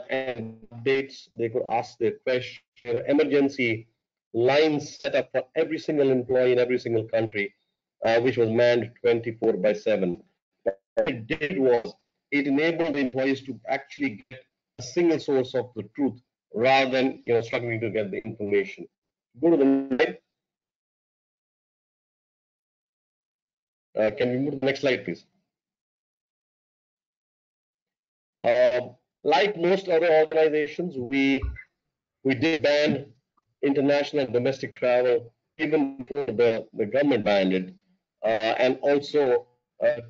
and updates. They could ask their question. Emergency lines set up for every single employee in every single country, which was manned 24/7. What it did was it enabled the employees to actually get a single source of the truth rather than struggling to get the information. Go to the next slide. Can we move to the next slide, please? Like most other organizations, we did ban international and domestic travel even before the government banned it, and also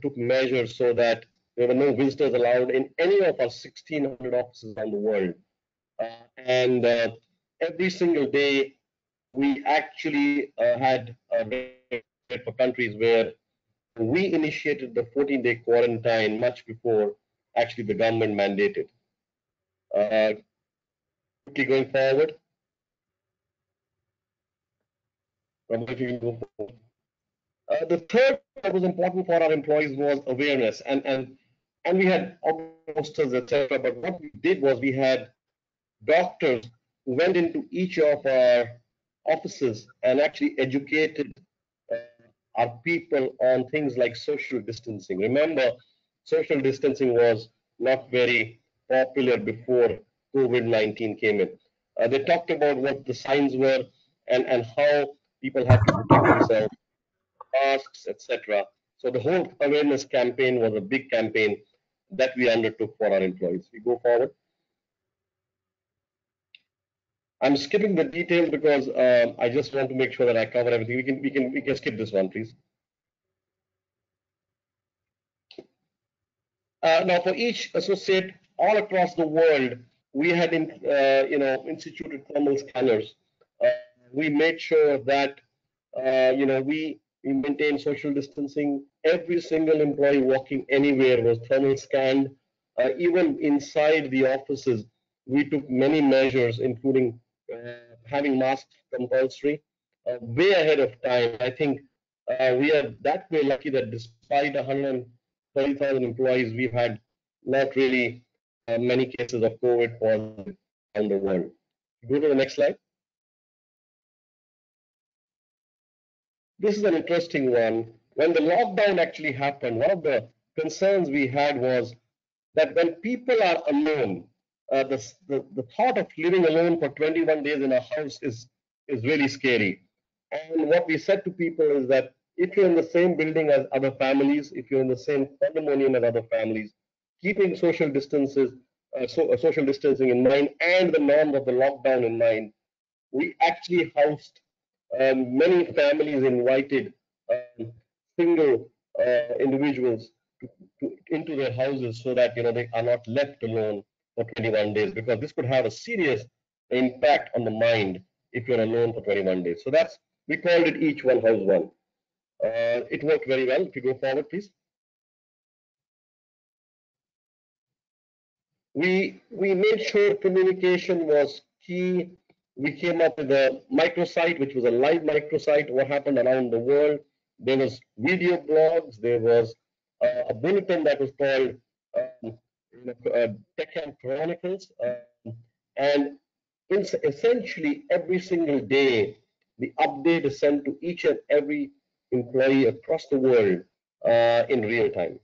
took measures so that there were no visitors allowed in any of our 1,600 offices around the world. And every single day, we actually had a rate for countries where we initiated the 14-day quarantine much before actually the government mandated. Quickly going forward. The third that was important for our employees was awareness, and we had posters, etc. But what we did was we had doctors who went into each of our offices and actually educated our people on things like social distancing. Remember, social distancing was not very popular before COVID-19 came in. They talked about what the signs were and how people had to protect themselves, masks, etc. So the whole awareness campaign was a big campaign that we undertook for our employees. We go forward. I'm skipping the details because I just want to make sure that I cover everything. We can skip this one, please. Now, for each associate all across the world, we had instituted thermal scanners. We made sure that we maintain social distancing. Every single employee walking anywhere was thermal scanned. Even inside the offices, we took many measures, including having masks compulsory, way ahead of time. I think we are that way lucky that despite 130,000 employees, we've had not really many cases of COVID positive around the world. Go to the next slide. This is an interesting one. When the lockdown actually happened, one of the concerns we had was that when people are alone, the thought of living alone for 21 days in a house is really scary. And what we said to people is that if you're in the same building as other families, if you're in the same condominium as other families, keeping social social distancing in mind and the norms of the lockdown in mind, we actually housed many families invited single individuals into their houses so that they are not left alone for 21 days, because this could have a serious impact on the mind if you're alone for 21 days. So we called it each one house one. It worked very well. If you go forward, please. We made sure communication was key. We came up with a microsite, which was a live microsite, what happened around the world. There was video blogs. There was a bulletin that was called Tech and Chronicles. And essentially every single day, the update is sent to each and every employee across the world in real time.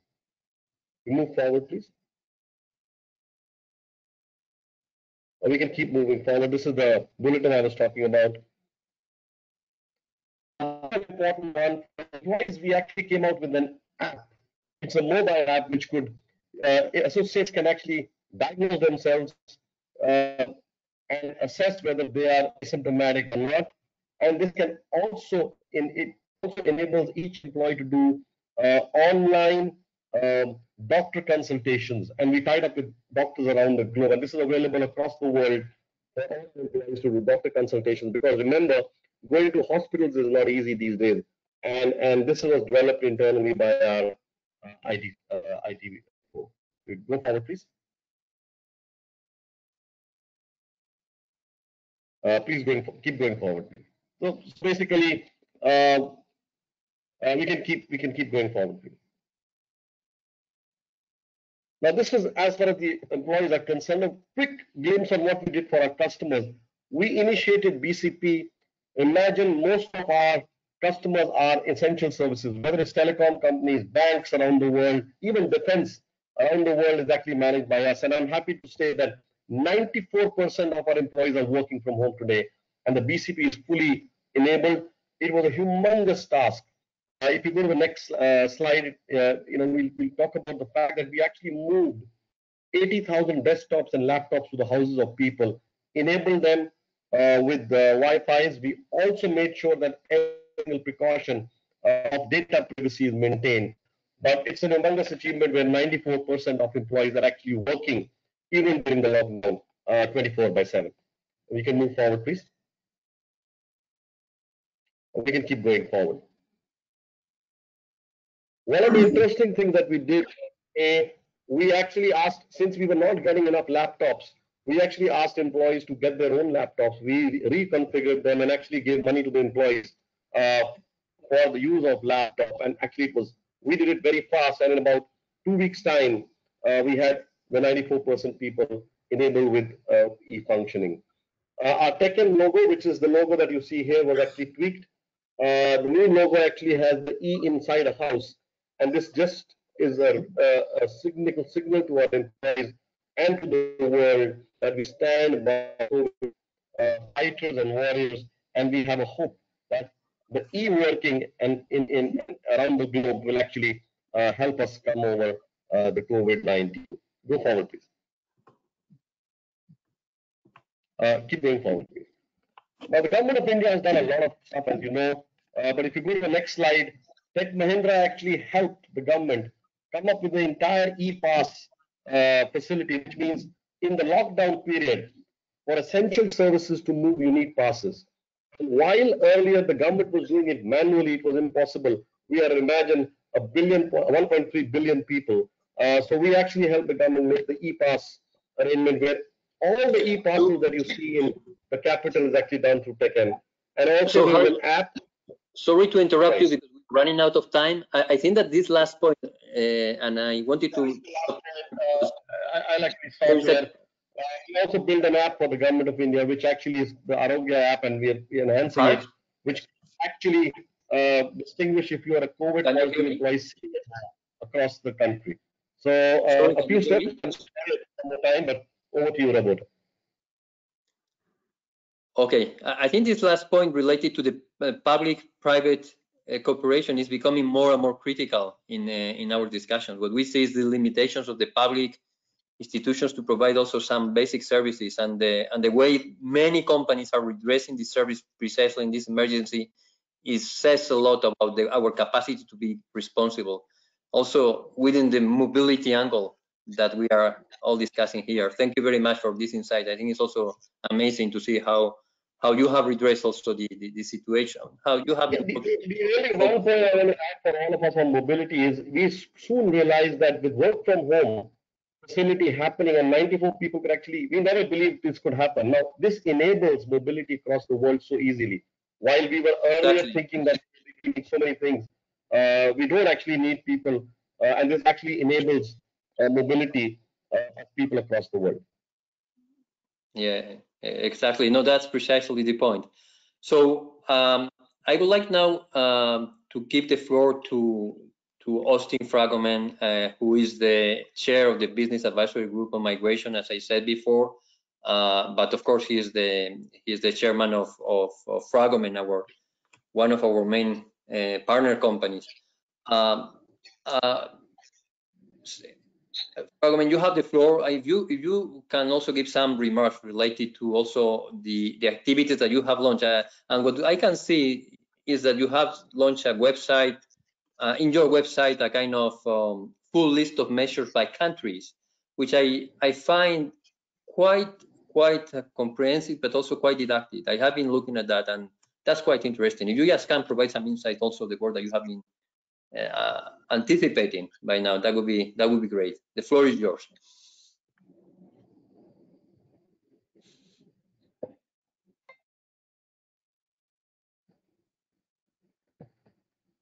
Move forward, please. We can keep moving forward. This is the bulletin I was talking about. An important one is we actually came out with an app. It's a mobile app which could associates can actually diagnose themselves and assess whether they are asymptomatic or not. And this can also enables each employee to do online doctor consultations, and we tied up with doctors around the globe, and this is available across the world for all employees to do doctor consultations, because remember, going to hospitals is not easy these days, and this was developed internally by our IT. Go forward, please. Please keep going forward. So basically, we can keep going forward, please. Now, this is as far as the employees are concerned. A quick glimpse on what we did for our customers. We initiated BCP. Imagine most of our customers are essential services, whether it's telecom companies, banks around the world, even defense around the world is actually managed by us. And I'm happy to say that 94% of our employees are working from home today, and the BCP is fully enabled. It was a humongous task. If you go to the next slide, we'll talk about the fact that we actually moved 80,000 desktops and laptops to the houses of people, enabled them with Wi-Fi's. We also made sure that every single precaution of data privacy is maintained. But it's an humongous achievement where 94% of employees are actually working even during the lockdown 24/7. We can move forward, please. We can keep going forward. One of the interesting things that we did, we actually asked, since we were not getting enough laptops, we actually asked employees to get their own laptops. We reconfigured them and actually gave money to the employees for the use of laptop. And actually, we did it very fast. And in about 2 weeks' time, we had the 94% people enabled with e-functioning. Our Tekken logo, which is the logo that you see here, was actually tweaked. The new logo actually has the E inside a house. And this just is a signal to our employees and to the world that we stand by fighters and warriors, and we have a hope that the e-working and in around the globe will actually help us come over the COVID-19. Go forward, please. Keep going forward, please. Now, the government of India has done a lot of stuff, as you know, but if you go to the next slide, Mahindra actually helped the government come up with the entire e-pass facility, which means in the lockdown period, for essential services to move, you need passes. And while earlier the government was doing it manually, it was impossible. We are imagine 1.3 billion people. So we actually helped the government make the e-pass arrangement where all the e-passes that you see in the capital is actually done through TechN. And also So there's an app. Sorry to interrupt you Right. because we're running out of time. I think that this last point, and I wanted to. I'll actually start here. We also built an app for the government of India, which actually is the Arogya app, and we're enhancing it, which actually distinguish if you are a COVID positive employee across the country. So a few steps on the time, but over to you, Robert. Okay, I think this last point related to the public-private cooperation is becoming more and more critical in our discussions. What we see is the limitations of the public institutions to provide also some basic services, and the way many companies are redressing this service precisely in this emergency says a lot about our capacity to be responsible. Also within the mobility angle that we are all discussing here. Thank you very much for this insight. I think it's also amazing to see how you have redressed also the situation. How you have. The only one point I want to add for all of us on mobility is we soon realized that with work from home facility happening and 94 people could actually, we never believed this could happen. Now, this enables mobility across the world so easily. While we were earlier thinking that we need so many things, we don't actually need people, and this actually enables mobility of people across the world. Yeah, exactly. No, that's precisely the point. So I would like now to give the floor to Austin Fragomen, who is the chair of the Business Advisory Group on Migration, as I said before. But of course, he is the chairman of Fragomen, one of our main partner companies. Fragomen, you have the floor. If you can also give some remarks related to also the activities that you have launched, and what I can see is that you have launched a website. In your website, a kind of full list of measures by countries, which I find quite comprehensive, but also quite didactic. I have been looking at that, and that's quite interesting. If you just can provide some insight, also the work that you have been anticipating by now, that would be great. The floor is yours.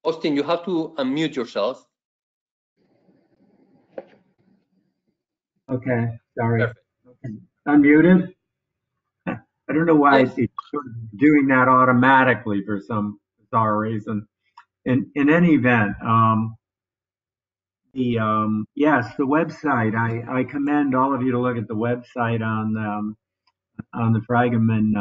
Austin, you have to unmute yourself. Okay, sorry. Okay. Unmuted? I don't know why it's sort of doing that automatically for some bizarre reason. In any event, yes, the website. I commend all of you to look at the website on the Fragomen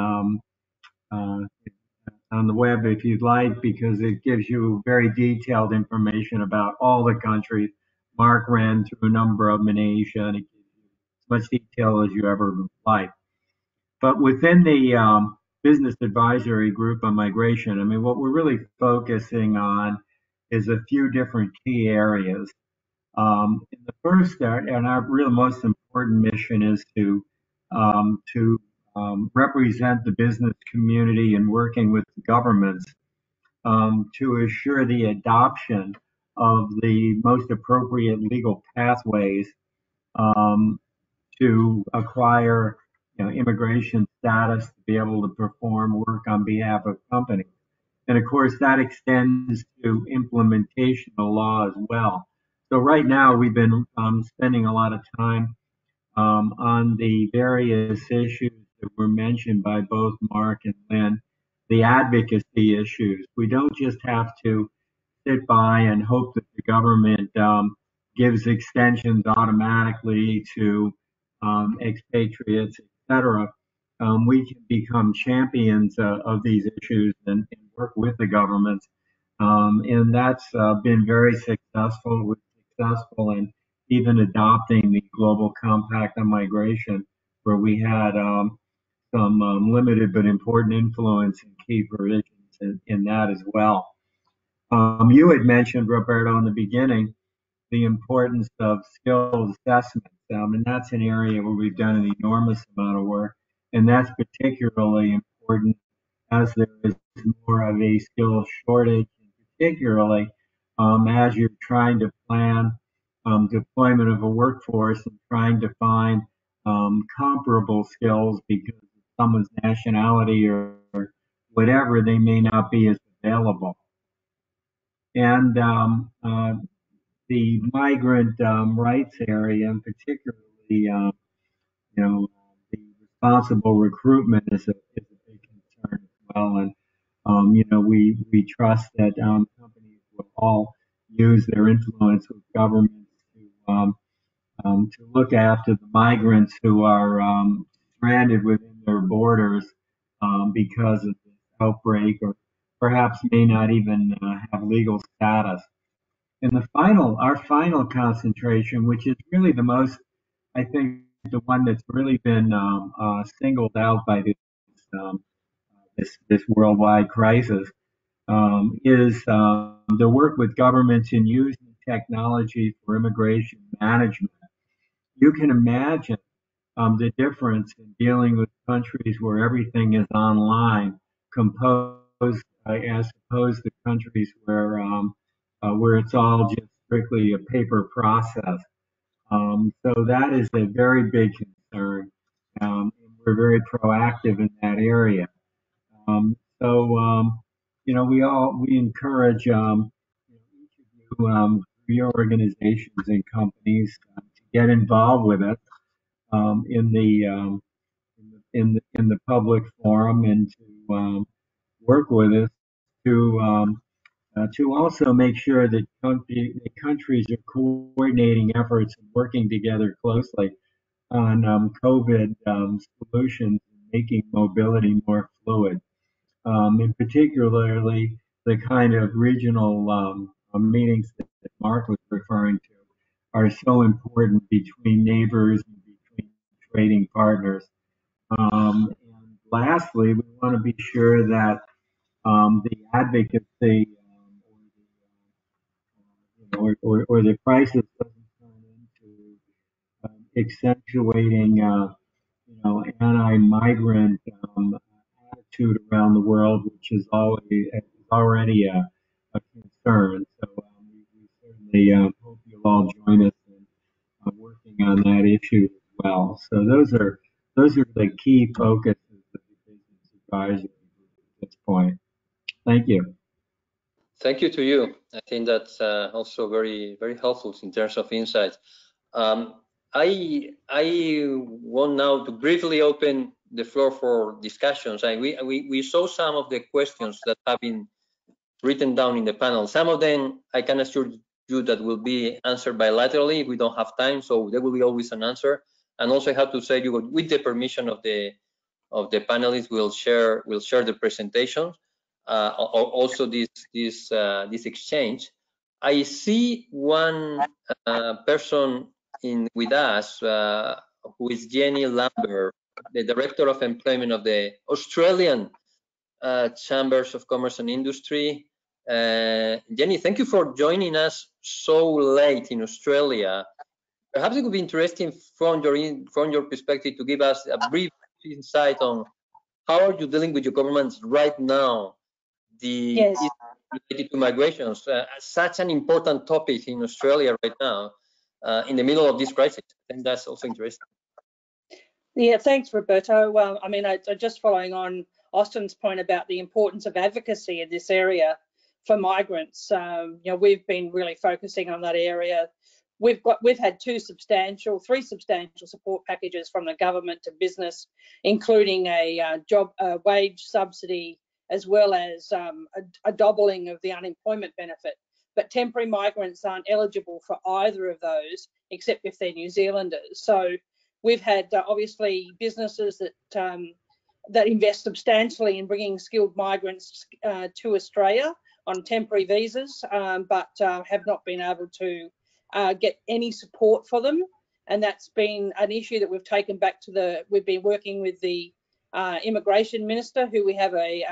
on the web if you'd like, because it gives you very detailed information about all the countries. Mark ran through a number of them in Asia, and it gives you as much detail as you ever would like. But within the business advisory group on migration, I mean, what we're really focusing on is a few different key areas. The first and our real most important mission is to represent the business community and working with the governments to assure the adoption of the most appropriate legal pathways to acquire immigration status to be able to perform work on behalf of companies. And of course, that extends to implementation of law as well. So right now, we've been spending a lot of time on the various issues that were mentioned by both Mark and Lynn, the advocacy issues. We don't just have to sit by and hope that the government gives extensions automatically to expatriates, etc. We can become champions of these issues and work with the governments. And that's been very successful. We're successful in even adopting the Global Compact on Migration, where we had some limited but important influence in key provisions in that as well. You had mentioned, Roberto, in the beginning, the importance of skill assessments. And that's an area where we've done an enormous amount of work. And that's particularly important as there is more of a skill shortage, particularly as you're trying to plan deployment of a workforce and trying to find comparable skills because of someone's nationality or whatever, they may not be as available. And the migrant rights area, and particularly, the responsible recruitment is a big concern as well. And we trust that companies will all use their influence with governments to look after the migrants who are stranded within their borders because of this outbreak, or perhaps may not even have legal status. And our final concentration, which is really the most, I think, the one that's really been singled out by this worldwide crisis, is the work with governments in using technology for immigration management. You can imagine the difference in dealing with countries where everything is online, as opposed to countries where it's all just strictly a paper process. So that is a very big concern. And we're very proactive in that area. We encourage each of you, your organizations and companies to get involved with us in the public forum, and to work with us to also make sure that the countries are coordinating efforts and working together closely on COVID solutions, making mobility more fluid. And particularly the kind of regional meetings that Mark was referring to are so important between neighbors and between trading partners. And lastly, we want to be sure that the advocacy or the crisis doesn't turn into accentuating anti-migrant attitude around the world, which is already a concern. So we certainly hope you'll all join us in working on that issue as well. So those are the key focuses of the business advisory group at this point. Thank you. Thank you to you. I think that's also very, very helpful in terms of insights. I want now to briefly open the floor for discussions. We saw some of the questions that have been written down in the panel. Some of them I can assure you that will be answered bilaterally if we don't have time, so there will be always an answer. And also I have to say, with the permission of the panelists, we'll share the presentation. Also this exchange. I see one person with us who is Jenny Lambert, the Director of Employment of the Australian Chambers of Commerce and Industry. Jenny, thank you for joining us so late in Australia. Perhaps it would be interesting from your perspective to give us a brief insight on how are you dealing with your governments right now, Yes. related to migrations, such an important topic in Australia right now, in the middle of this crisis. And that's also interesting. Yeah, thanks, Roberto. Well, I mean, just following on Austin's point about the importance of advocacy in this area for migrants. We've been really focusing on that area. We've had three substantial support packages from the government to business, including a wage subsidy, as well as a doubling of the unemployment benefit. But temporary migrants aren't eligible for either of those, except if they're New Zealanders. So we've had obviously businesses that invest substantially in bringing skilled migrants to Australia on temporary visas, but have not been able to get any support for them. And that's been an issue that we've taken back to we've been working with the immigration minister, who we have a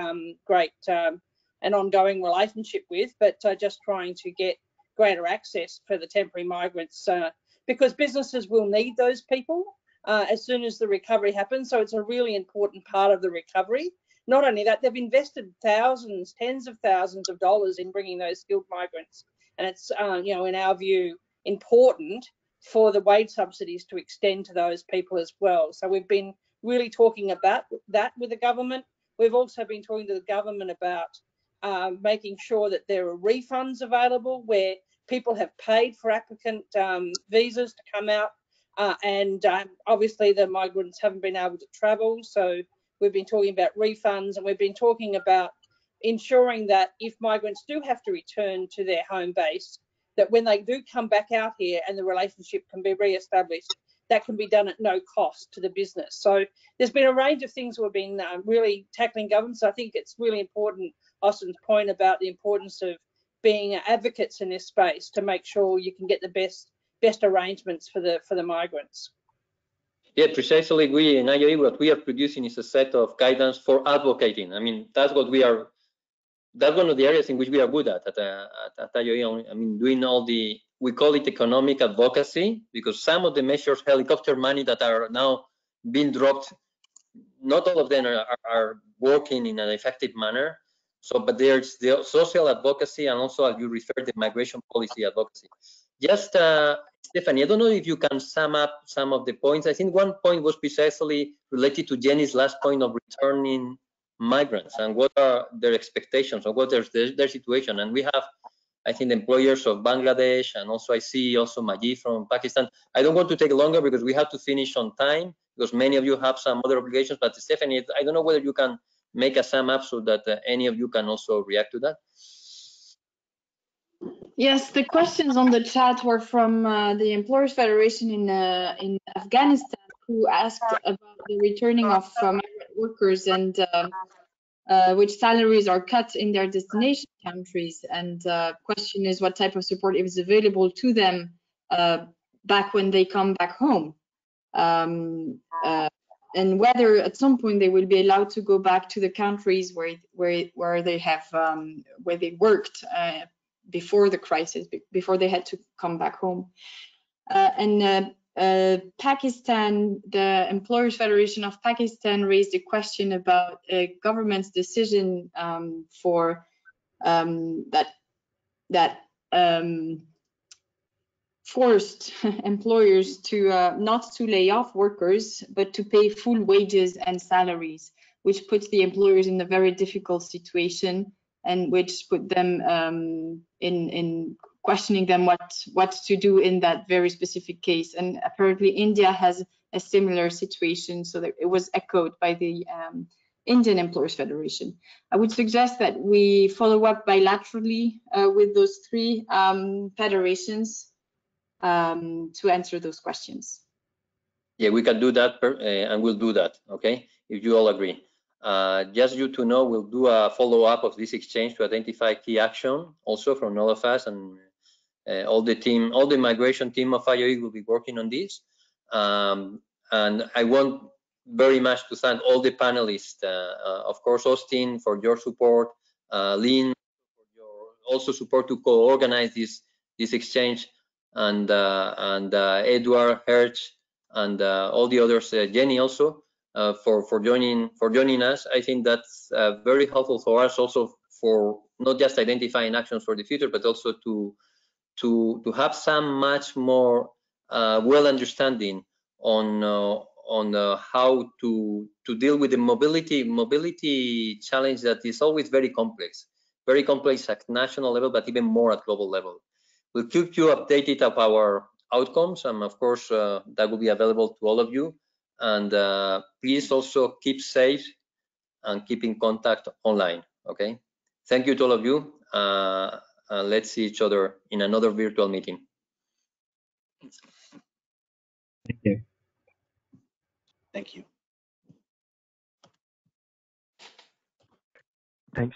great and ongoing relationship with, but just trying to get greater access for the temporary migrants, because businesses will need those people as soon as the recovery happens. So it's a really important part of the recovery. Not only that, they've invested thousands, tens of thousands of dollars in bringing those skilled migrants. And it's, you know, in our view, important for the wage subsidies to extend to those people as well. So we've been really talking about that with the government. We've also been talking to the government about making sure that there are refunds available where people have paid for applicant visas to come out, and obviously the migrants haven't been able to travel. So we've been talking about refunds, and we've been talking about ensuring that if migrants do have to return to their home base, that when they do come back out here and the relationship can be re-established, that can be done at no cost to the business. So there's been a range of things we've been really tackling government. So I think it's really important, Austin's point about the importance of being advocates in this space to make sure you can get the best arrangements for the migrants. Yeah, precisely. We in IOE, what we are producing is a set of guidance for advocating. I mean, that's what we are. That's one of the areas in which we are good at IOE. I mean, doing all the, we call it economic advocacy, because some of the measures, helicopter money that are now being dropped, not all of them are working in an effective manner. So, but there's the social advocacy, and also, as you refer, the migration policy advocacy. Just, Stephanie, I don't know if you can sum up some of the points. I think one point was precisely related to Jenny's last point of returning migrants and what are their expectations or what is their situation. And we have, I think, employers of Bangladesh, and also I see also Majid from Pakistan. I don't want to take longer because we have to finish on time, because many of you have some other obligations. But Stephanie, I don't know whether you can make a sum up so that any of you can also react to that. Yes, the questions on the chat were from the Employers Federation in Afghanistan, who asked about the returning of migrant workers and which salaries are cut in their destination countries. And question is what type of support is available to them back when they come back home, and whether at some point they will be allowed to go back to the countries where they have where they worked before the crisis, before they had to come back home. Pakistan, the Employers Federation of Pakistan raised a question about a government's decision for that forced employers to not to lay off workers, but to pay full wages and salaries, which puts the employers in a very difficult situation, and which put them in questioning them what to do in that very specific case. And apparently India has a similar situation, so that it was echoed by the Indian Employers Federation. I would suggest that we follow up bilaterally with those three federations to answer those questions. Yeah, we can do that, and we'll do that, okay, if you all agree. Just you to know, we'll do a follow-up of this exchange to identify key action also from all of us, and all the migration team of IOE will be working on this. And I want very much to thank all the panelists, of course, Austin, for your support, Lynn, for your also support to co-organize this exchange, and Edward, Hertz, and all the others, Jenny also, for joining us. I think that's very helpful for us also, for not just identifying actions for the future, but also to have some much more well understanding on how to deal with the mobility challenge that is always very complex at national level, but even more at global level. We'll keep you updated of our outcomes, and of course that will be available to all of you. And please also keep safe and keep in contact online. Okay, thank you to all of you. Let's see each other in another virtual meeting. Thank you. Thank you. Thanks.